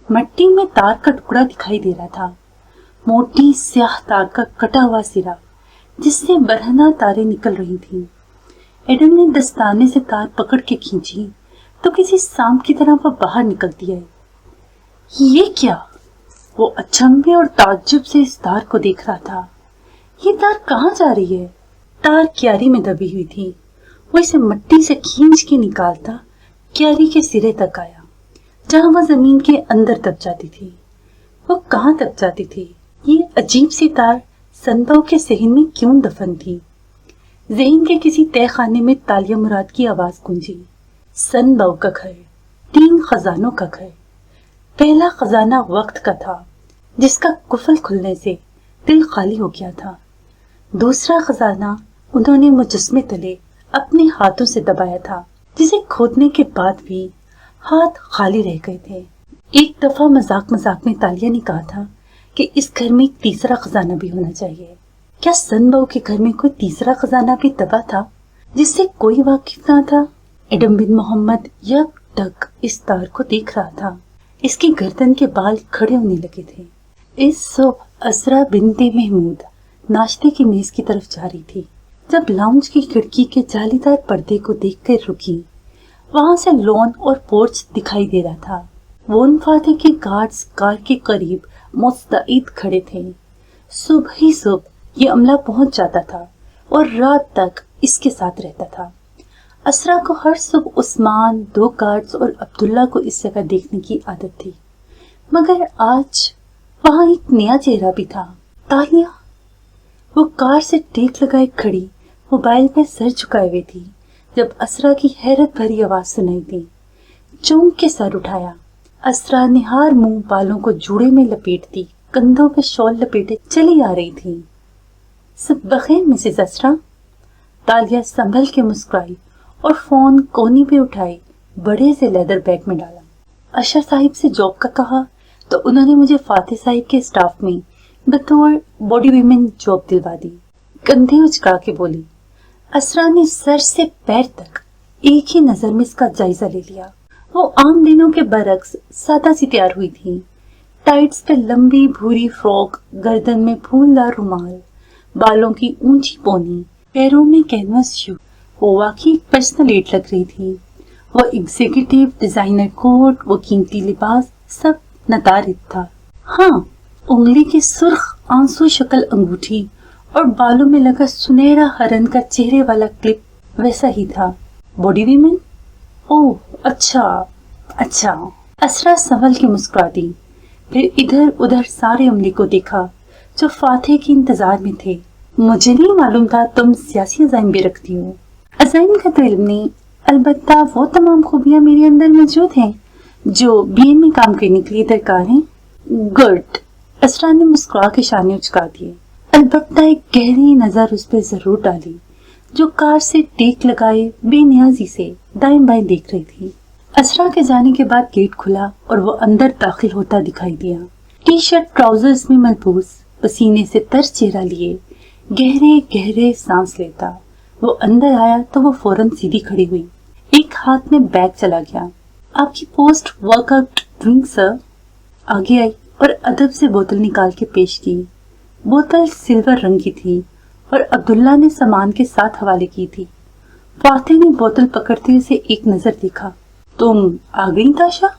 مٹی میں تار کا ٹکڑا دکھائی دے رہا تھا. موٹی سیاہ تار کا کٹا ہوا سرا جس سے برہنہ تاریں نکل رہی تھی. ایڈم نے دستانے سے تار پکڑ کے کھینچی تو کسی سانپ کی طرح وہ باہر نکلتی آئی. یہ کیا؟ وہ اچنبھے اور تعجب سے اس تار کو دیکھ رہا تھا. یہ تار کہاں جا رہی ہے؟ तार क्यारी में दबी हुई थी। वो इसे मिट्टी से खींच के निकालता क्यारी के सिरे तक आया, जहां वह जमीन के अंदर दब जाती थी। वो कहाँ दब जाती थी? ये अजीब सी तार सनबव के सहन में क्यों दफन थी? जहन के किसी तय खाने में तालिया मुराद की आवाज गूंजी। सनबव का घर, 3 खजानों का घर। पहला खजाना वक्त का था, जिसका कुफल खुलने से दिल खाली हो गया था। दूसरा खजाना उन्होंने मुजस्मे तले अपने हाथों से दबाया था, जिसे खोदने के बाद भी हाथ खाली रह गए थे। एक दफा मजाक मजाक में तालिया ने कहा था कि इस घर में एक तीसरा खजाना भी होना चाहिए। क्या सनबव के घर में कोई तीसरा खजाना भी दबा था जिससे कोई वाकिफ ना था? एडम बिन मोहम्मद यक तक इस तार को देख रहा था। इसकी गर्दन के बाल खड़े होने लगे थे। इस सुबह असरा बिनते महमूद नाश्ते की मेज की तरफ जा रही थी, जब लाउंज की खिड़की के जालीदार पर्दे को देखकर रुकी। वहां से लॉन और पोर्च दिखाई दे रहा था। वोन फाते के गार्ड्स कार के करीब मुस्तैद खड़े थे। सुबह ही सुबह ये अमला पहुंच जाता था और रात तक इसके साथ रहता था। असरा को हर सुबह उस्मान, 2 गार्ड्स और अब्दुल्ला को इस जगह देखने की आदत थी, मगर आज वहां एक नया चेहरा भी था, तालिया। वो कार से टेक लगाए खड़ी मोबाइल पर सर झुकाए हुए थी जब असरा की हैरत भरी आवाज सुनाई दी। चौंक के सर उठाया। असरा निहार मुंह बालों को जूड़े में लपेटती कंधों पे शॉल लपेटे चली आ रही थी। सब बखैर मिसेज असरा? तालिया संभल के मुस्कुराई और फोन कोनी पे उठाई बड़े से लेदर बैग में डाला। अशर साहिब से जॉब का कहा तो उन्होंने मुझे फातिह साहिब के स्टाफ में बतौर बॉडी वीमेन जॉब दिलवा दी, कंधे उचका के बोली। असरा ने सर से पैर तक एक ही नजर में इसका जायजा ले लिया। वो आम दिनों के बरक्स सादा सी तैयार हुई थी। टाइट्स पे लंबी भूरी फ्रॉक, गर्दन में फूलदार रुमाल, बालों की ऊंची पोनी, पैरों में कैनवस शू। वो वाकई पर्सनलेट लग रही थी। वो एग्जीक्यूटिव, डिजाइनर कोट, वो कीमती लिबास, सब नतारित था। हाँ, उंगली की सुर्ख आंसू शक्ल अंगूठी और बालों में लगा सुनहरा हरन का चेहरे वाला क्लिप वैसा ही था। Body women? ओह अच्छा अच्छा। असरा संभल के मुस्कुरा दी, फिर इधर उधर सारे अमले को देखा जो फातिह के इंतजार में थे। मुझे नहीं मालूम था तुम सियासी अज़ाइम भी रखती हो। अज़ाइम का तो इल्म नहीं, अलबत्ता वो तमाम खूबियां मेरे अंदर मौजूद हैं जो बीएम में काम करने के लिए दरकार हैं। गुड। असरा ने मुस्कुरा के शाने उचका दिए, अलबत्ता एक गहरी नजर उस पर जरूर डाली जो कार से टेक लगाए बेनियाजी से दाएं बाएं देख रही थी। असरा के जाने के बाद गेट खुला और वो अंदर दाखिल होता दिखाई दिया। टी शर्ट ट्राउजर्स में मलबूस, पसीने से तर चेहरा लिए गहरे गहरे सांस लेता वो अंदर आया तो वो फौरन सीधी खड़ी हुई। एक हाथ में बैग चला गया। आपकी पोस्ट वर्कआउट ड्रिंक सर। आगे आई और अदब से बोतल निकाल के पेश की। बोतल सिल्वर रंग की थी और अब्दुल्ला ने सामान के साथ हवाले की थी। फातिह ने बोतल पकड़ते उसे एक नजर देखा। तुम आ गई ताशा?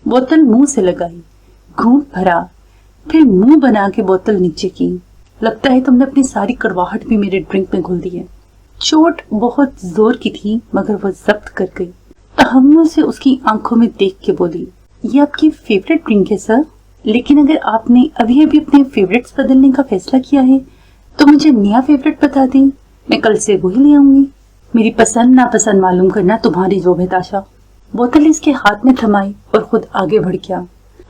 बोतल मुंह से लगाई, घूंट भरा, फिर मुंह बना के बोतल नीचे की। लगता है तुमने अपनी सारी कड़वाहट भी मेरे ड्रिंक में घुल दी है। चोट बहुत जोर की थी मगर वो जब्त कर गई। तहम्मुल से उसकी आंखों में देख के बोली, ये आपकी फेवरेट ड्रिंक है सर, लेकिन अगर आपने अभी अभी अपने फेवरेट्स बदलने का फैसला किया है तो मुझे नया फेवरेट बता दें, मैं कल से वही ले आऊंगी। मेरी पसंद नापसंद मालूम करना तुम्हारी जोब है ताशा। बोतल इसके हाथ में थमाई और खुद आगे बढ़ गया।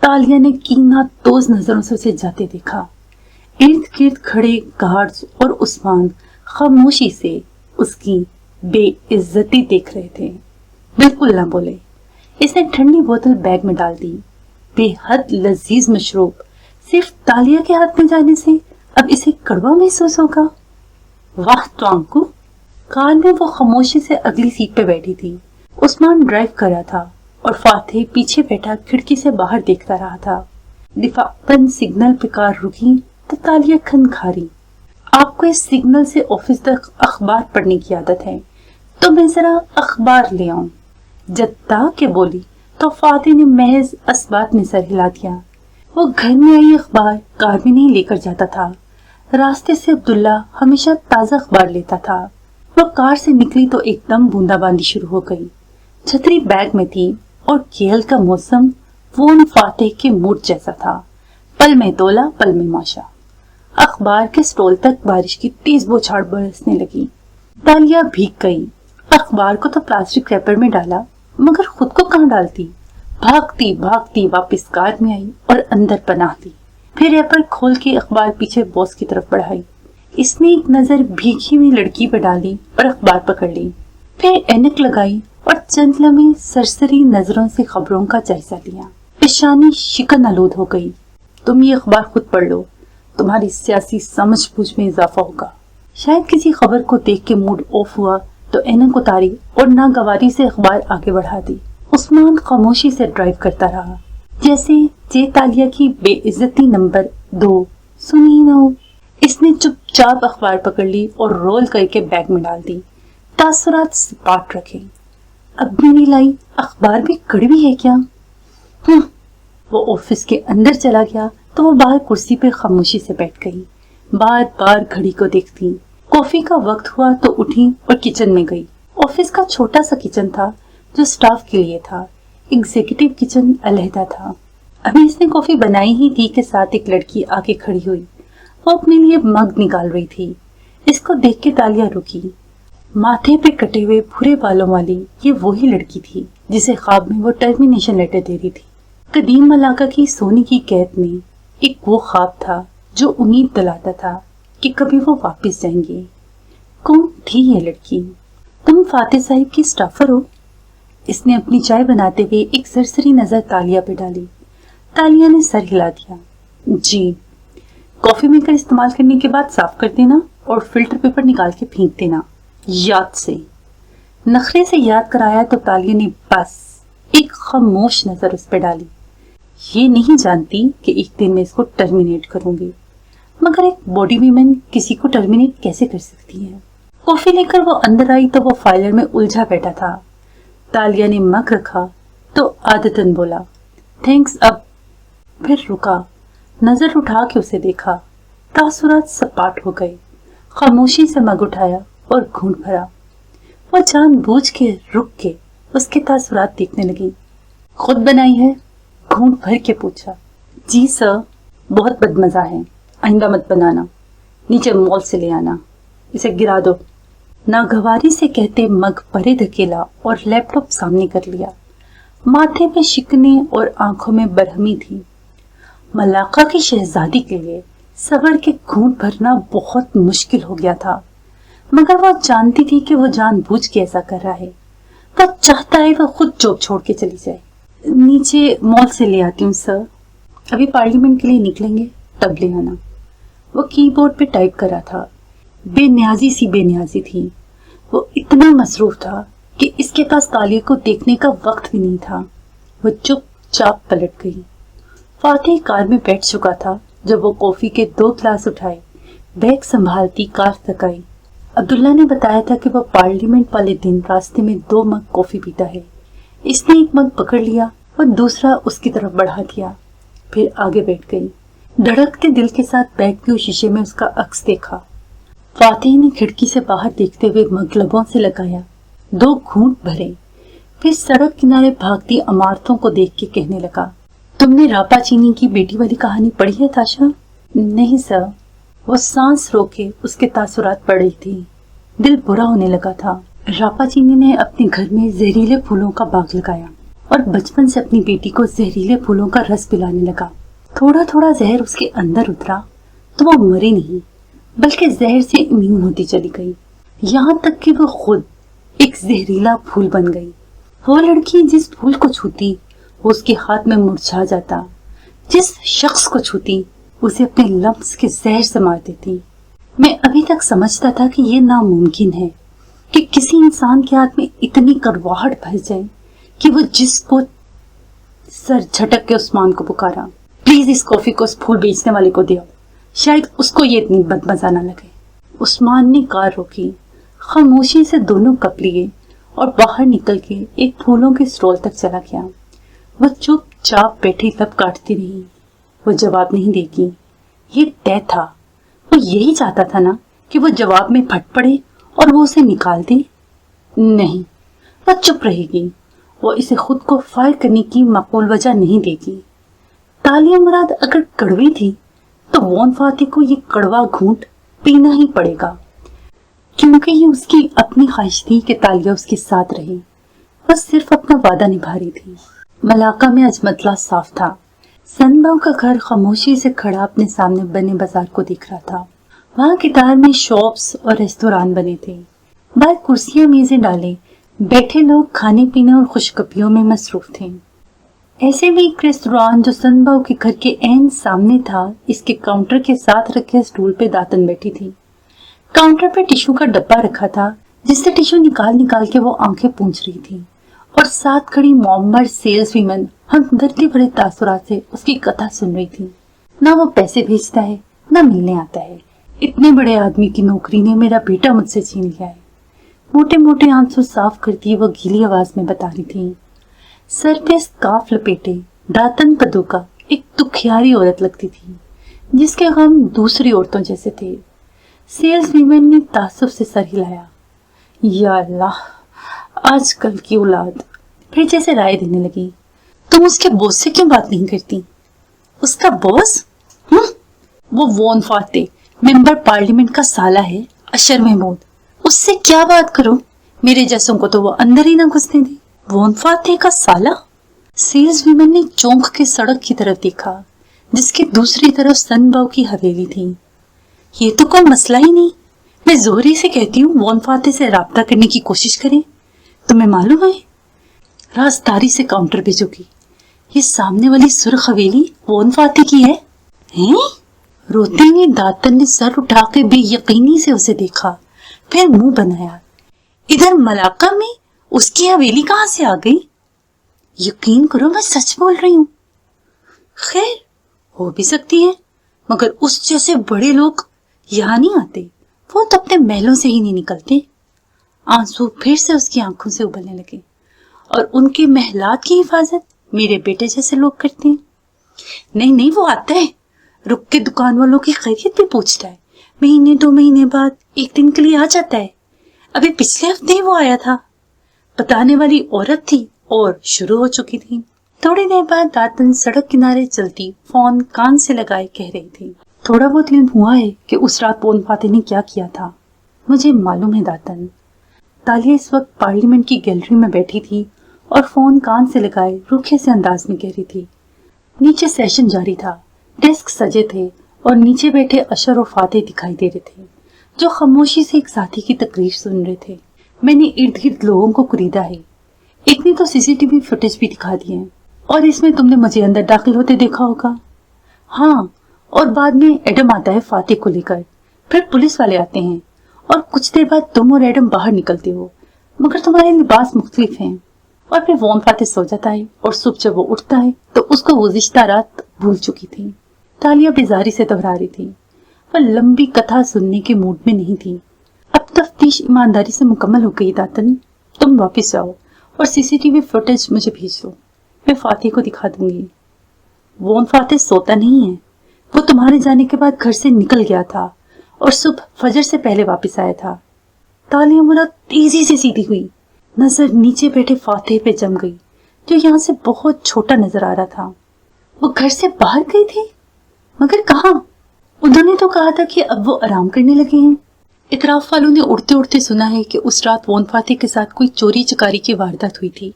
तालिया ने कीना तोज नजरों से उसे जाते देखा। इर्द गिर्द खड़े गार्ड्स और उस्मान खामोशी से उसकी बेइज्जती देख रहे थे। बिल्कुल ना बोले। इसने ठंडी बोतल बैग में डाल दी। बेहद लजीज मशरूब सिर्फ तालिया के हाथ में जाने से अब इसे कड़वा महसूस होगा। वाह ट्वांकू। कार में वो खामोशी से अगली सीट पे बैठी थी। उस्मान ड्राइव कर रहा था और फातिह पीछे बैठा खिड़की से बाहर देखता रहा था। दिफाकन सिग्नल पे कार रुकी तो तालिया खनखारी। आपको इस सिग्नल से ऑफिस तक अखबार पढ़ने की आदत है तो मैं जरा अखबार ले आऊं। जत्ता के बोली तो फातिह ने महज असबात में सर हिला दिया। वो घर में आई अखबार कार में नहीं लेकर जाता था। راستے سے عبداللہ ہمیشہ تازہ اخبار لیتا تھا۔ وہ کار سے نکلی تو ایک دم بوندا باندی شروع ہو گئی۔ چھتری بیگ میں تھی اور کیل کا موسم فون فاتح کے موڈ جیسا تھا، پل میں تولا پل میں ماشا۔ اخبار کے سٹول تک بارش کی تیز بوچھاڑ برسنے لگی۔ تالیہ بھیگ گئی۔ اخبار کو تو پلاسٹک ریپر میں ڈالا، مگر خود کو کہاں ڈالتی؟ بھاگتی بھاگتی واپس کار میں آئی اور اندر پناہ لی۔ پھر ریپر کھول کے اخبار پیچھے باس کی طرف بڑھائی۔ اس نے ایک نظر بھیگی ہوئی لڑکی پہ ڈالی اور اخبار پکڑ لی۔ پھر اینک لگائی اور چند لمحے سرسری نظروں سے خبروں کا جائزہ لیا۔ پیشانی شکن آلود ہو گئی۔ تم یہ اخبار خود پڑھ لو، تمہاری سیاسی سمجھ بوجھ میں اضافہ ہوگا۔ شاید کسی خبر کو دیکھ کے موڈ آف ہوا تو اینک اتاری اور ناگواری سے اخبار آگے بڑھا دی۔ عثمان خاموشی سے ڈرائیو کرتا رہا، جیسے تالیہ کی بے عزتی نمبر 2 سنی نہ ہو۔ اس نے چپ چاپ اخبار پکڑ لی اور رول کر کے بیگ میں ڈال دی۔ تاثرات سپاٹ رکھے۔ اب بھی نہیں لائی، اخبار بھی کڑوی ہے کیا؟ وہ آفس کے اندر چلا گیا تو وہ باہر کرسی پہ خاموشی سے بیٹھ گئی، بار بار گھڑی کو دیکھتی۔ کافی کا وقت ہوا تو اٹھی اور کچن میں گئی۔ آفس کا چھوٹا سا کچن تھا جو سٹاف کے لیے تھا، ایگزیکٹو کچن علیحدہ تھا۔ ابھی اس نے کافی بنائی ہی تھی کہ ساتھ ایک لڑکی آگے کھڑی ہوئی۔ وہ اپنے لیے مگ نکال رہی تھی۔ اس کو دیکھ کے تالیہ رکی۔ ماتھے پہ کٹے ہوئے بھورے بالوں والی یہ وہی لڑکی تھی جسے خواب میں وہ ٹرمینیشن لیٹر دے رہی تھی۔ قدیم ملاقہ کی سونے کی قید میں ایک وہ خواب تھا جو امید دلاتا تھا کہ کبھی وہ واپس جائیں گے۔ کون تھی یہ لڑکی؟ تم فاتح صاحب کی سٹافر ہو؟ اس نے اپنی چائے بناتے ہوئے ایک سرسری نظر تالیہ پہ ڈالی۔ تالیہ نے سر ہلا دیا۔ جی۔ کافی میکر استعمال کرنے کے بعد صاف کر دینا اور فلٹر پیپر نکال کے پھینک دینا، یاد سے۔ نخرے سے یاد کرایا تو تالیہ نے بس ایک خاموش نظر اس پہ ڈالی۔ یہ نہیں جانتی کہ ایک دن میں اس کو ٹرمینیٹ کروں گی، مگر ایک باڈی ویمن کسی کو ٹرمینیٹ کیسے کر سکتی ہے؟ کافی لے کر وہ اندر آئی تو وہ فائلر میں الجھا بیٹھا تھا۔ تالیہ نے مگ رکھا تو عادتاً بولا تھینکس اب، پھر رکا، نظر اٹھا کے اسے دیکھا۔ تاثرات سپاٹ ہو گئے۔ خاموشی سے مگ اٹھایا اور گھونٹ بھرا۔ وہ جان بوجھ کے رک کے اس کے تاثرات دیکھنے لگی۔ خود بنائی ہے؟ گھونٹ بھر کے پوچھا۔ جی سر، بہت بدمزہ ہے، آئندہ مت بنانا، نیچے مال سے لے آنا، اسے گرا دو۔ ناگواری سے کہتے مگ پرے دھکیلا اور لیپ ٹاپ سامنے کر لیا۔ ماتھے پہ شکنے اور آنکھوں میں برہمی تھی۔ ملاقہ کی شہزادی کے لیے صبر کے گھونٹ بھرنا بہت مشکل ہو گیا تھا، مگر وہ جانتی تھی کہ وہ جان بوجھ کے ایسا کر رہا ہے۔ وہ چاہتا ہے وہ خود جاب چھوڑ کے چلی جائے۔ نیچے مال سے لے آتی ہوں سر، ابھی پارلیمنٹ کے لیے نکلیں گے تب لے آنا۔ وہ کی بورڈ پہ ٹائپ کر رہا تھا۔ بے نیازی سی بے نیازی تھی۔ وہ اتنا مصروف تھا کہ اس کے پاس تالیہ کو دیکھنے کا وقت بھی نہیں تھا۔ وہ چپ چاپ پلٹ گئی۔ فاتح کار میں بیٹھ چکا تھا جب وہ کافی کے 2 گلاس اٹھائے، بیگ سنبھالتی کار تک آئی۔ عبداللہ نے بتایا تھا کہ وہ پارلیمنٹ والے دن راستے میں 2 مگ کافی پیتا ہے۔ اس نے ایک مگ پکڑ لیا اور دوسرا اس کی طرف بڑھا دیا، پھر آگے بیٹھ گئی۔ دھڑکتے دل کے ساتھ بیگ کے شیشے میں اس کا عکس دیکھا۔ فاتح نے کھڑکی سے باہر دیکھتے ہوئے مگ لبوں سے لگایا، 2 گھونٹ بھرے، پھر سڑک کنارے بھاگتی عمارتوں کو دیکھ کے کہنے لگا، تم نے راپا چینی کی بیٹی والی کہانی پڑھی ہے تاشا؟ نہیں سر۔ وہ سانس روکے اس کے تاثرات پڑ رہی تھی۔ دل برا ہونے لگا تھا۔ راپا چینی نے اپنے گھر میں زہریلے پھولوں کا باغ لگایا اور بچپن سے اپنی بیٹی کو زہریلے پھولوں کا رس پلانے لگا۔ تھوڑا تھوڑا زہر اس کے اندر اترا تو وہ مری نہیں، بلکہ زہر سے امیون ہوتی چلی گئی، یہاں تک کہ وہ خود ایک زہریلا پھول بن گئی۔ وہ لڑکی جس پھول کو چھوتی وہ اس کے ہاتھ میں مرجھا جاتا، جس شخص کو چھوتی اسے اپنے لمس کے زہر سے مار دیتی۔ میں ابھی تک سمجھتا تھا کہ یہ ناممکن ہے کہ کسی انسان کے ہاتھ میں اتنی کرواہٹ بھر جائے کہ وہ جس کو سر جھٹک کے عثمان کو پکارا، پلیز اس کافی کو اس پھول بیچنے والے کو دیو، شاید اس کو یہ اتنی بدمزہ نہ لگے۔ عثمان نے کار روکی، خاموشی سے دونوں کپ لیے اور باہر نکل کے ایک پھولوں کے اسٹال تک چلا گیا۔ وہ چپ چاپ بیٹھی لب کاٹتی رہی۔ وہ جواب نہیں دے گی، یہ طے تھا۔ वो यही चाहता था ना कि वो जवाब में फट पड़े और वो उसे निकाल दे। नहीं, वह चुप रहेगी। वो इसे खुद को फायर करने की माकूल वजह नहीं देगी। तालिया मुराद अगर कड़वी थी तो वॉन फातिह को ये कड़वा घूंट पीना ही पड़ेगा, क्योंकि ये उसकी अपनी ख्वाहिश थी कि तालिया उसके साथ रहे। वह सिर्फ अपना वादा निभा रही थी। मलाका में आज मतला साफ था। सनबाव का घर खामोशी से खड़ा अपने सामने बने बाजार को देख रहा था। वहाँ कितार में शॉप्स और रेस्तोरां बने थे। बाहर कुर्सियां मेजें डाले बैठे लोग खाने पीने और खुशगपियों में मसरूफ थे। ऐसे में एक रेस्तोरां जो सनबाव के घर के ऐन सामने था, इसके काउंटर के साथ रखे स्टूल पे दातन बैठी थी। काउंटर पे टिश्यू का डब्बा रखा था, जिससे टिश्यू निकाल निकाल के वो आंखें पूंछ रही थी, और साथ खड़ी मोमबर सेल्स वीमन हमदर्दी भरे तासुरात से उसकी कथा सुन रही थी। ना वो पैसे भेजता है, ना मिलने आता है। इतने बड़े आदमी की नौकरी ने मेरा बेटा मुझसे छीन लिया है। मोटे मोटे आंसू साफ करती वो गीली आवाज में बता रही थी। सर पे स्कार्फ लपेटे दातन पदुका एक दुखियारी औरत लगती थी, जिसके गम दूसरी औरतों जैसे थे। सेल्स वीमन ने तासुब से सर हिलाया। या अल्लाह, आजकल की औलाद। फिर जैसे राय देने लगी, तुम उसके बॉस से क्यों बात नहीं करती? उसका बॉस? वो वॉन फातिह मेंबर पार्लियामेंट का साला है, अशर महमूद। उससे क्या बात करो? मेरे जैसों को तो वो अंदर ही ना घुसने दे। वॉन फातिह का साला? सेल्स वीमन ने चौंक के सड़क की तरफ देखा, जिसकी दूसरी तरफ सनबाव की हवेली थी। ये तो कोई मसला ही नहीं। मैं जोहरी से कहती हूँ वॉन फातिह से राब्ता करने की कोशिश करें। तुम्हें मालूम है, राजदारी से काउंटर भेजोगी। ये सामने वाली सुर्ख हवेली वॉन फातिह की है? हैं? रोते हुए दातन ने सर उठा के बेयकीनी से उसे देखा, फिर मुंह बनाया। इधर मलाका में उसकी हवेली कहाँ से आ गई? यकीन करो, मैं सच बोल रही हूँ। खैर, हो भी सकती है, मगर उस जैसे बड़े लोग यहाँ नहीं आते। वो तो अपने महलों से ही नहीं निकलते। आंसू फिर से उसकी आंखों से उबलने लगे। और उनके महलात की हिफाजत मेरे बेटे जैसे लोग करते हैं। नहीं नहीं, वो आता है, रुक के दुकान वालों की खैरियत भी पूछता है। महीने 2 महीने बाद एक दिन के लिए आ जाता है। अभी पिछले हफ्ते ही वो आया था। बताने वाली औरत थी और शुरू हो चुकी थी। थोड़ी देर बाद दातन सड़क किनारे चलती फोन कान से लगाए कह रही थी, थोड़ा बहुत इल्म हुआ है कि उस रात वॉन फातिह ने क्या किया था। मुझे मालूम है दातन। तालिया इस वक्त पार्लियामेंट की गैलरी में बैठी थी और फोन कान से लगाए रूखे से अंदाज में कह रही थी। नीचे सेशन जारी था, डेस्क सजे थे और नीचे बैठे अशर और फातिह दिखाई दे रहे थे, जो खामोशी से एक साथी की तकरीर सुन रहे थे। मैंने इर्द गिर्द लोगों को खरीदा है। एक ने तो सीसीटीवी फुटेज भी दिखा दिए हैं, और इसमें तुमने मुझे अंदर दाखिल होते देखा होगा। हाँ, और बाद में एडम आता है फातिह को लेकर, फिर पुलिस वाले आते हैं, और कुछ देर बाद तुम और एडम बाहर निकलते हो, मगर तुम्हारे लिबास मुख्तलिफ हैं। और फिर वॉन फातिह सो जाता है, और सुबह जब वो उठता है तो उसको गुज़िश्ता रात भूल चुकी थी। तालिया बेजारी से दोहरा रही थी। वह लंबी कथा सुनने के मूड में नहीं थी। अब तफ्तीश ईमानदारी से मुकम्मल हो गई दातन। तुम वापस जाओ और सीसीटीवी फुटेज मुझे भेज दो, मैं फातिह को दिखा दूंगी। वॉन फातिह सोता नहीं है। वो तुम्हारे जाने के बाद घर से निकल गया था और सुबह फजर से पहले वापस आया था। तालिया मुराद तेजी से सीधी हुई, नजर नीचे बैठे फातिह पे जम गई, जो यहाँ से बहुत छोटा नजर आ रहा था। वो घर से बाहर गए थे, मगर कहाँ? उन्होंने तो कहा था कि अब वो आराम करने लगे हैं। इतराफ वालों ने उड़ते उड़ते सुना है कि उस रात वॉन फातिह के साथ कोई चोरी चकारी की वारदात हुई थी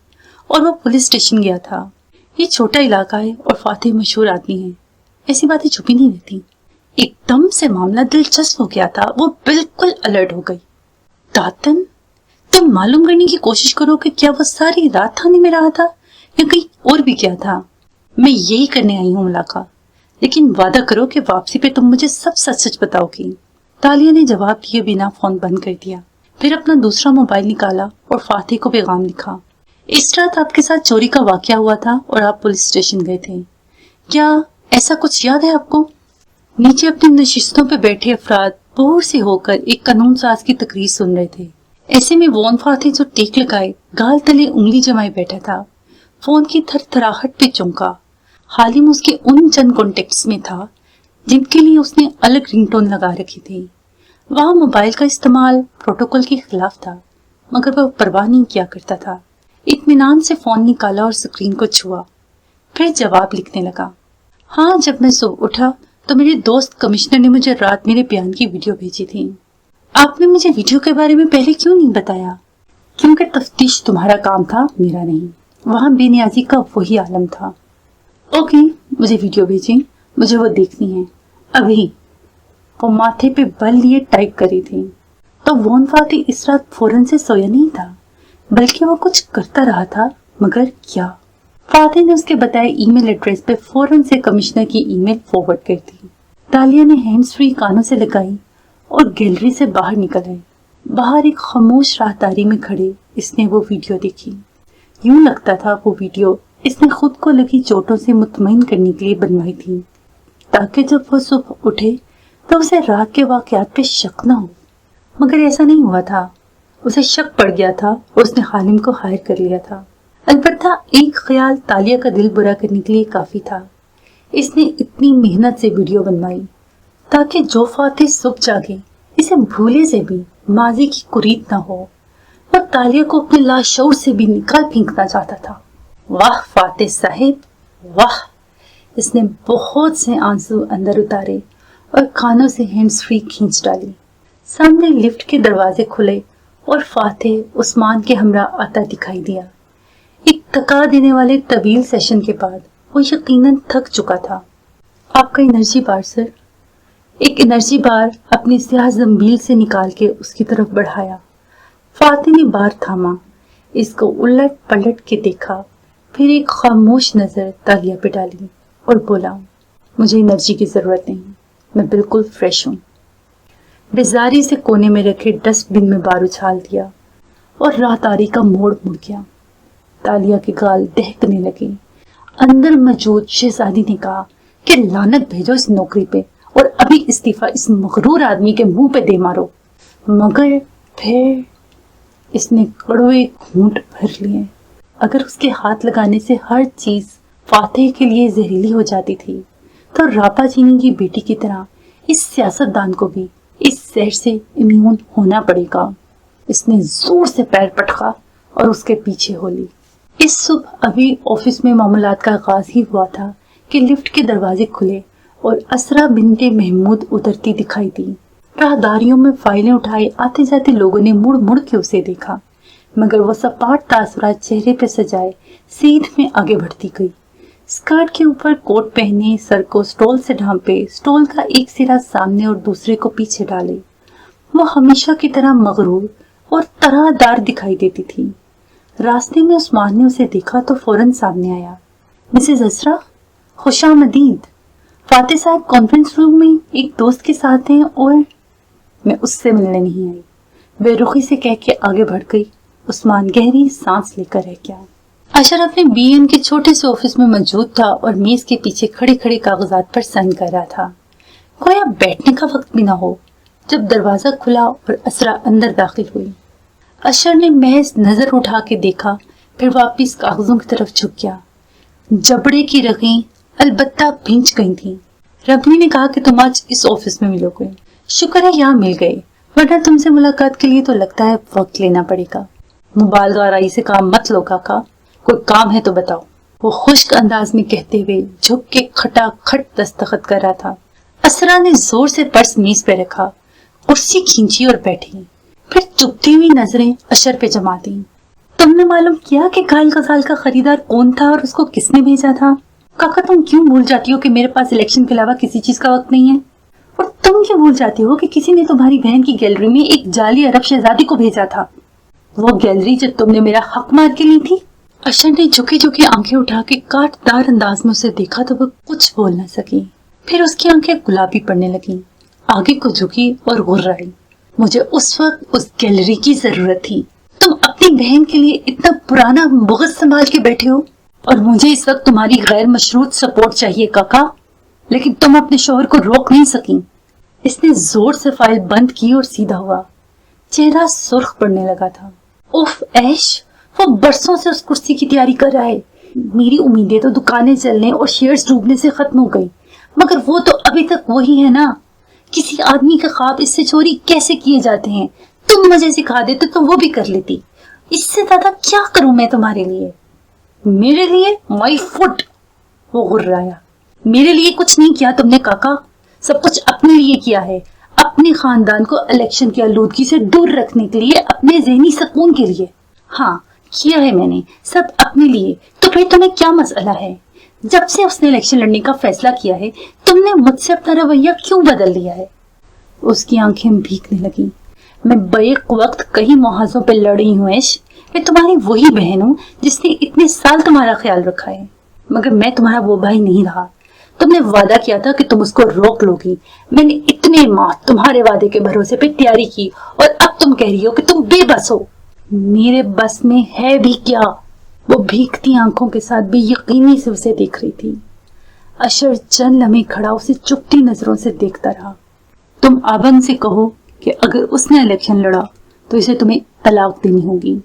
और वो पुलिस स्टेशन गया था। ये छोटा इलाका है और फातिह मशहूर आदमी है, ऐसी बातें छुपी नहीं रहती। एकदम से मामला दिलचस्प हो गया था। वो बिल्कुल अलर्ट हो गई। दातन, तुम मालूम करने की कोशिश करो कि क्या वो सारी रात थाने में रहा था या कहीं और भी क्या था। मैं यही करने आई हूँ मलाका, लेकिन वादा करो कि वापसी पे तुम मुझे सब सच सच बताओगी। तालिया ने जवाब दिए बिना फोन बंद कर दिया, फिर अपना दूसरा मोबाइल निकाला और फातिह को पैगाम लिखा। इस रात आपके साथ चोरी का वाकया हुआ था और आप पुलिस स्टेशन गए थे, क्या ऐसा कुछ याद है आपको? नीचे अपनी नशिस्तों पे बैठे अफराद बोर से होकर एक कानून साज की तकरीर सुन रहे थे। ऐसे में वॉन फातिह जो टेक लगाए गाल तले उंगली जमाए बैठा था, फोन की थरथराहट पे चौंका। हालिम उसके उन चंद कॉन्टेक्ट्स में था जिन के लिए उसने अलग रिंगटोन लगा रखी थी। वहाँ मोबाइल का इस्तेमाल प्रोटोकॉल के खिलाफ था, मगर वह परवाह नहीं किया करता था। इत्मीनान से फोन निकाला और स्क्रीन को छुआ, फिर जवाब लिखने लगा। हाँ, जब मैं सुबह उठा तो मेरे दोस्त कमिश्नर ने मुझे रात मेरे बयान की वीडियो भेजी थी। आपने मुझे वीडियो के बारे में पहले क्यों नहीं बताया? क्योंकि तफ्तीश तुम्हारा काम था, मेरा नहीं। वहाँ बेनियाजी का वही आलम था। ओके, मुझे वीडियो भेजें, मुझे वो देखनी है अभी। वो माथे पे बल लिए टाइप करी थी। तो वॉन फाती इस रात फौरन से सोया नहीं था, बल्कि वो कुछ करता रहा था, मगर क्या? फाती ने उसके बताए ईमेल एड्रेस पे फौरन से कमिश्नर की ईमेल फॉरवर्ड कर दी। तालिया ने हैंड्स फ्री कानों से लगाई और गैलरी से बाहर निकल आई। बाहर एक खामोश राहदारी में खड़े इसने वो वीडियो देखी। यूं लगता था वो वीडियो इसने खुद को लगी चोटों से मुतमईन करने के लिए बनवाई थी, ताकि जब वो सुबह उठे तो उसे रात के वाकयात पे शक न हो। मगर ऐसा नहीं हुआ था। उसे शक पड़ गया था और उसने हालिम को हायर कर लिया था। अलबत्ता एक ख्याल तालिया का दिल बुरा करने के लिए काफी था। इसने इतनी मेहनत से वीडियो बनवाई ताकि जो फातिह सुबह जागे इसे भूले से भी माजी की कुरीत न हो। वो तालिया को अपने लाशऊर से भी निकाल फेंकना चाहता था। वाह फातिह साहिब, वाह! इसने बहुत से आंसू अंदर उतारे और कानों से हैंड्स फ्री खींच डाली। सामने लिफ्ट के दरवाजे खुले और फातिह उस्मान के हमरा आता दिखाई दिया। एक थका देने वाले तवील सेशन के बाद वो यकीनन थक चुका था। आपका एनर्जी बार सर। एक एनर्जी बार अपनी स्याह जंबील से निकाल के उसकी तरफ बढ़ाया। फातिह ने बार थामा, इसको उलट पलट के देखा, फिर एक खामोश नजर तालिया पे डाली और बोला, मुझे एनर्जी की जरूरत नहीं, मैं बिल्कुल फ्रेश हूँ। बेजारी से कोने में रखे डस्टबिन में बार उछाल दिया और राहदारी का मोड़ मुड़ गया। तालिया के गाल दहकने लगे। अंदर मौजूद शहजादी ने कहा कि लानत भेजो इस नौकरी पे और अभी इस्तीफा इस मगरूर आदमी के मुंह पे दे मारो। मगर फिर इसने कड़वे घूंट भर लिए। अगर उसके हाथ लगाने से हर चीज फातिह के लिए जहरीली हो जाती थी, तो रापा चीनी की बेटी की तरह इस सियासतदान को भी इस जहर से इम्यून होना पड़ेगा। इसने जोर से पैर पटका और उसके पीछे हो ली। इस सुबह अभी ऑफिस में मामूलात का आगाज ही हुआ था कि लिफ्ट के दरवाजे खुले और असरा बिन्ते महमूद उतरती दिखाई दी। राहदारियों में फाइलें उठाए आते जाते लोगों ने मुड़ मुड़ के उसे देखा, मगर वो सपाट तासुरात चेहरे पे सजाए सीध में आगे बढ़ती गई। स्कर्ट के ऊपर कोट पहने, सर को स्टोल से ढांपे, स्टोल का एक सिरा सामने और दूसरे को पीछे डाले, वो हमेशा की तरह मगरूर और तराहदार दिखाई देती थी। रास्ते में उस्मान ने उसे देखा तो फौरन सामने आया। मिसेज असरा, खुशामदीद। फातिह साहब कॉन्फ्रेंस रूम में एक दोस्त के साथ हैं और मैं उससे मिलने नहीं आई, बेरुखी से कह के आगे बढ़ गई। उस्मान गहरी सांस लेकर रह गया। अशरफ ने बीएन के छोटे से ऑफिस में मौजूद था और मेज के पीछे खड़े खड़े कागजात पर साइन कर रहा था। कोई अब बैठने का वक्त भी ना हो जब दरवाजा खुला और असरा अंदर दाखिल हुई। अशर ने महज नजर उठा के देखा, फिर वापिस कागजों की तरफ झुक गया। जबड़े की रगें अलबत्ता भींच गई थी। रबनी ने कहा कि तुम आज इस ऑफिस में मिलोगे। शुक्र है यहाँ मिल गए, वरना तुमसे मुलाकात के लिए तो लगता है वक्त लेना पड़ेगा। मुबालगाराई से काम मत लो काका, कोई काम है तो बताओ, वो खुश्क अंदाज में कहते हुए झुक के खटाखट दस्तखत कर रहा था। असरा ने जोर से पर्स मेज पे रखा, कुर्सी खींची और बैठी, फिर चुभती हुई नजरें अशर पे जमा दी। तुमने मालूम किया कि घायल गजाल का खरीदार कौन था और उसको किसने भेजा था? काका, तुम क्यों भूल जाती हो कि मेरे पास इलेक्शन के अलावा किसी चीज का वक्त नहीं है? और तुम क्यों भूल जाती हो कि किसी ने तुम्हारी बहन की गैलरी में एक जाली अरब शहजादी को भेजा था, वो गैलरी जो तुमने मेरा हक मार के ली थी? अशर ने झुकी झुकी आंखें उठा के काटदार अंदाज में उसे देखा तो वो कुछ बोल न सकी। फिर उसकी आंखें गुलाबी पड़ने लगी, आगे को झुकी और गुर्राई। मुझे उस वक्त उस गैलरी की जरूरत थी। तुम अपनी बहन के लिए इतना पुराना बुग़्ज़ संभाल के बैठे हो और मुझे इस वक्त तुम्हारी गैर मशरूत सपोर्ट चाहिए काका, लेकिन तुम अपने शौहर को रोक नहीं सकी। इसने जोर से फाइल बंद की और सीधा हुआ। चेहरा सुर्ख पड़ने लगा था। उफ ऐश, वो बरसों से उस कुर्सी की तैयारी कर रहा है। मेरी उम्मीदें तो दुकानें चलने और शेयर्स डूबने से खत्म हो गई, मगर वो तो अब ابھی تک وہی ہے نا. کسی آدمی کے خواب اس سے چوری کیسے کیے جاتے ہیں تم مجھے سکھا دیتے تو وہ بھی کر لیتی. اس سے زیادہ کیا کروں میں تمہارے لیے؟ میرے لیے مائی فٹ. وہ غرایا. میرے لیے کچھ نہیں کیا تم نے کاکا، سب کچھ اپنے لیے کیا ہے، اپنے خاندان کو الیکشن کی آلودگی سے دور رکھنے کے لیے، اپنے ذہنی سکون کے لیے. ہاں کیا ہے میں نے سب اپنے لیے. تو پھر تمہیں کیا مسئلہ ہے؟ جب سے اس نے الیکشن لڑنے کا فیصلہ کیا ہے تم نے مجھ سے اپنا رویہ کیوں بدل لیا ہے؟ اس کی آنکھیں بھیگنے لگی. میں بیک وقت کئی محاذوں پہ لڑی ہوں ایش. میں تمہاری وہی بہن ہوں جس نے اتنے سال تمہارا خیال رکھا ہے، مگر میں تمہارا وہ بھائی نہیں رہا. تم نے وعدہ کیا تھا کہ تم اس کو روک لو گی. میں نے اتنے ماہ تمہارے وعدے کے بھروسے پہ تیاری کی اور اب تم کہہ رہی ہو کہ تم بے بس ہو. میرے بس میں ہے بھی کیا؟ وہ بھیگتی آنکھوں کے ساتھ بے یقینی سے اسے دیکھ رہی تھی. اشر چند لمحے کھڑا اسے چپتی نظروں سے دیکھتا رہا. تم آبن سے کہو کہ اگر اس نے الیکشن لڑا تو اسے تمہیں طلاق دینی ہوگی.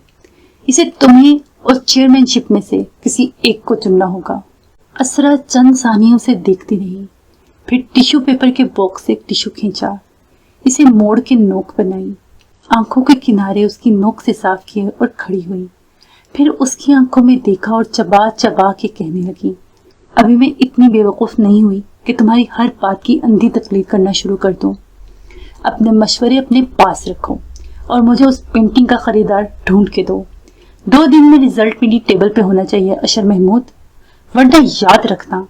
اسے تمہیں اور چیئرمین شپ میں سے کسی ایک کو چننا ہوگا. اسرا چند ثانیوں سے دیکھتی رہی، پھر ٹیشو پیپر کے باکس سے ٹیشو کھینچا، اسے موڑ کے نوک بنائی، آنکھوں کے کنارے اس کی نوک سے صاف کیے اور کھڑی ہوئی. پھر اس کی آنکھوں میں دیکھا اور چبا چبا کے کہنے لگی، ابھی میں اتنی بے وقوف نہیں ہوئی کہ تمہاری ہر بات کی اندھی تقلید کرنا شروع کر دوں. اپنے مشورے اپنے پاس رکھو اور مجھے اس پینٹنگ کا خریدار ڈھونڈ کے دو. 2 دن میں رزلٹ میری ٹیبل پہ ہونا چاہیے اشر محمود، ورنہ یاد رکھنا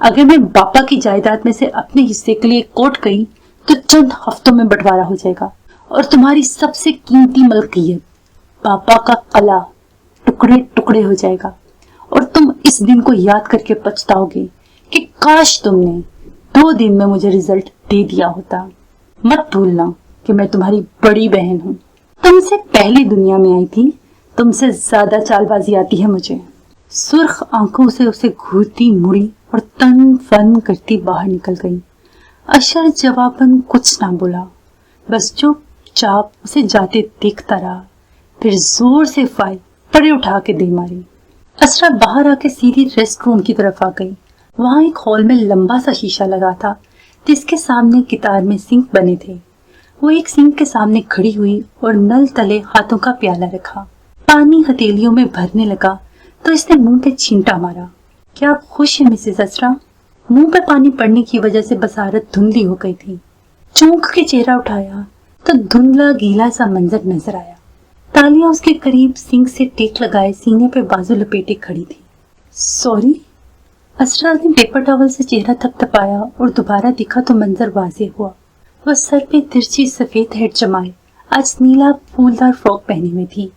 اگر میں باپا کی جائیداد میں سے اپنے حصے کے لیے کوٹ گئی تو چند ہفتوں میں بٹوارا ہو جائے گا اور تمہاری سب سے قیمتی ملکیت باپا کا قلعہ ٹکڑے ٹکڑے ہو جائے گا اور تم اس دن کو یاد کر کے پچھتاؤ گے کہ کاش تم نے 2 دن میں مجھے رزلٹ دے دیا ہوتا. مت بھولنا کہ میں تمہاری بڑی بہن ہوں. تم سے پہلے دنیا میں آئی تھی، تم سے زیادہ چال بازی آتی ہے مجھے. سرخ آنکھوں سے اسے گھورتی مڑی اور تن فن کرتی باہر نکل گئی. اشر جواباً کچھ نہ بولا، بس چپ چاپ اسے جاتے دیکھتا رہا. پھر زور سے فائل پڑے اٹھا کے دے ماری. اسرا باہر آ کے سیدھی ریسٹ روم کی طرف آ گئی. وہاں ایک ہال میں لمبا سا شیشہ لگا تھا جس کے سامنے کتار میں سنک بنے تھے. وہ ایک سنک کے سامنے کھڑی ہوئی اور نل تلے ہاتھوں کا پیالہ رکھا. پانی ہتھیلیوں میں بھرنے لگا تو اس نے منہ پہ چھینٹا مارا. کیا آپ خوش ہیں مسز اسرا؟ منہ پہ پانی پڑنے کی وجہ سے بصارت دھندلی ہو گئی تھی. چونک کے چہرہ اٹھایا تو دھندلا گیلا سا منظر نظر آیا. تالیاں اس کے قریب سنک سے ٹیک لگائے سینے پہ بازو لپیٹے کھڑی تھی. سوری. اسرا نے پیپر ٹاول سے چہرہ تھپ تھپایا اور دوبارہ دیکھا تو منظر واضح ہوا. وہ سر پہ ترچھی سفید ہیڈ جمائے آج نیلا پھولدار فراک پہنی ہوئی تھی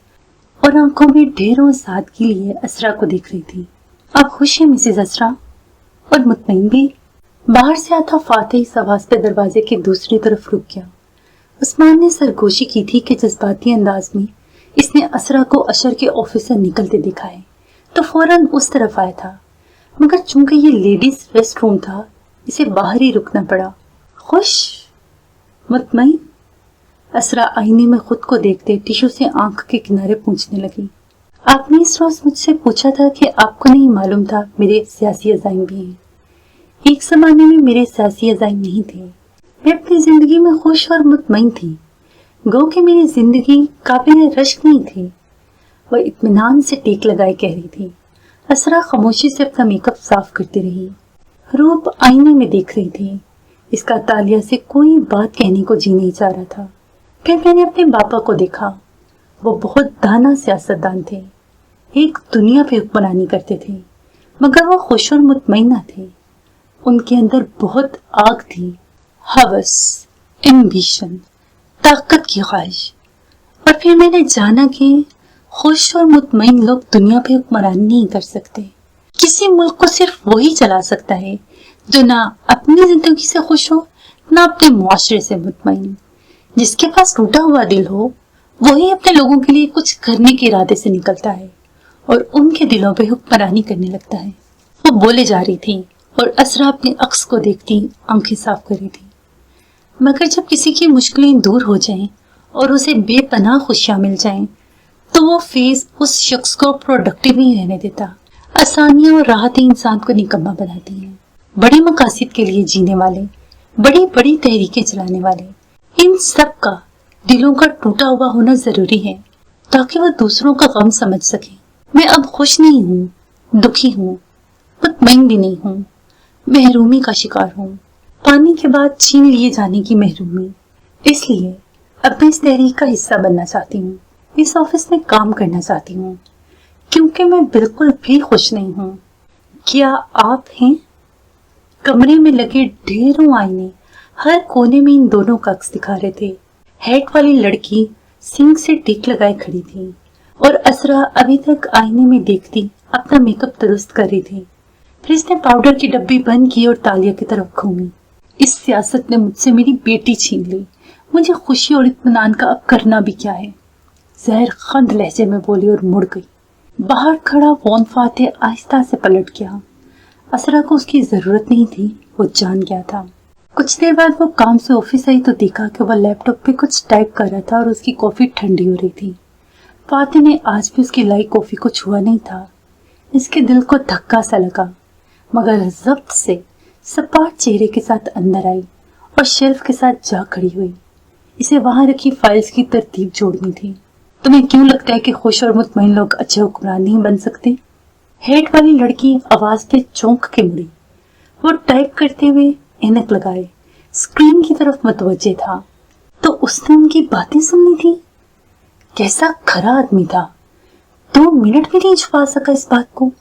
اور آنکھوں میں ڈھیروں سادگی لیے اسرا کو دیکھ رہی تھی. آپ خوش ہیں مسز اسرا؟ اور مطمئن بھی. باہر سے آتا فاتح سواس پہ دروازے کے دوسری طرف رک گیا. عثمان نے سرگوشی کی تھی کہ جذباتی انداز میں اس نے اسرا کو اشر کے آفس سے نکلتے دکھا ہے تو فوراً اس طرف آیا تھا، مگر چونکہ یہ لیڈیز ریسٹ روم تھا اسے باہر ہی رکنا پڑا. خوش؟ مطمئن؟ اسرا آئینے میں خود کو دیکھتے ٹیشو سے آنکھ کے کنارے پونچھنے لگی. آپ نے اس روز مجھ سے پوچھا تھا کہ آپ کو نہیں معلوم تھا میرے سیاسی عزائم بھی ہیں. ایک زمانے میں میرے سیاسی عزائم نہیں تھے. میں اپنی زندگی میں خوش اور مطمئن تھی. گو کہ میری زندگی قابل رشک نہیں تھی. وہ اطمینان سے ٹیک لگائے کہہ رہی تھی. اسرا خاموشی سے اپنا میک اپ صاف کرتی رہی. روپ آئینے میں دیکھ رہی تھی. اس کا تالیہ سے کوئی بات کہنے کو جی نہیں چاہ رہا تھا. پھر میں نے اپنے باپا کو دیکھا. وہ بہت دانا سیاستدان تھے، ایک دنیا پہ حکمرانی کرتے تھے، مگر وہ خوش اور مطمئن نہ تھے. ان کے اندر بہت آگ تھی، ہوس، ایمبیشن، طاقت کی خواہش. اور پھر میں نے جانا کہ خوش اور مطمئن لوگ دنیا پہ حکمرانی نہیں کر سکتے. کسی ملک کو صرف وہی چلا سکتا ہے جو نہ اپنی زندگی سے خوش ہو نہ اپنے معاشرے سے مطمئن. جس کے پاس ٹوٹا ہوا دل ہو وہی اپنے لوگوں کے لیے کچھ کرنے کے ارادے سے نکلتا ہے اور ان کے دلوں پہ حکمرانی کرنے لگتا ہے. وہ بولے جا رہی تھی اور اسرا اپنے عکس کو دیکھتی آنکھیں صاف کر رہی تھی. مگر جب کسی کی مشکلیں دور ہو جائیں اور اسے بے پناہ خوشیاں مل جائیں تو وہ فیس اس شخص کو پروڈکٹیو نہیں رہنے دیتا. آسانیاں اور راحتیں انسان کو نکما بناتی ہیں. بڑے مقاصد کے لیے جینے والے बड़ी बड़ी तहरीकें चलाने वाले, इन सब का दिलों का टूटा हुआ होना जरूरी है ताकि वो दूसरों का गम समझ सके। मैं अब खुश नहीं हूँ, दुखी हूँ, मुतमईन भी नहीं हूँ, महरूमी का शिकार हूँ, पाने के बाद छीन लिए जाने की महरूमी। इसलिए अब मैं इस तहरीक का हिस्सा बनना चाहती हूँ, इस ऑफिस में काम करना चाहती हूँ, क्योंकि मैं बिल्कुल भी खुश नहीं हूँ। क्या आप हैं? कमरे में लगे ढेरों आईने हर कोने में इन दोनों का अक्स दिखा रहे थे। हैट वाली लड़की सिंक से टिक लगाए खड़ी थी और असरा अभी तक आईने में देखती अपना मेकअप दुरुस्त कर रही थी। फिर इसने पाउडर की डब्बी बंद की और तालिया की तरफ घूमी। इस सियासत ने मुझसे मेरी बेटी छीन ली। मुझे खुशी और इत्मीनान का अब करना भी क्या है? जहर खंद लहजे में बोली और मुड़ गई। बाहर खड़ा वॉन फाते आहिस्ता से पलट गया। असरा को उसकी जरूरत नहीं थी, वो जान गया था। कुछ देर बाद वो काम से ऑफिस आई तो देखा कि वो लैपटॉप पे कुछ टाइप कर रहा था और उसकी कॉफी ठंडी हो रही थी। फाते ने आज भी उसकी लाई कॉफी को छुआ नहीं था। इसके दिल को धक्का सा लगा, मगर जब्त से सपाट चेहरे के साथ अंदर आई और शेल्फ के साथ जा खड़ी हुई। इसे वहां रखी फाइल्स की तरतीब जोड़नी थी। तुम्हें क्यों लगता है कि खुश और मुतमईन लोग अच्छे हुक्मरान नहीं बन सकते? हेड वाली लड़की आवाज पे चौंक के मुड़ी। वो टाइप करते हुए ऐनक लगाए स्क्रीन की तरफ मुतवज्जे था। तो उसने उनकी बातें सुननी थी। कैसा खरा आदमी था, 2 मिनट भी नहीं छुपा सका इस बात को।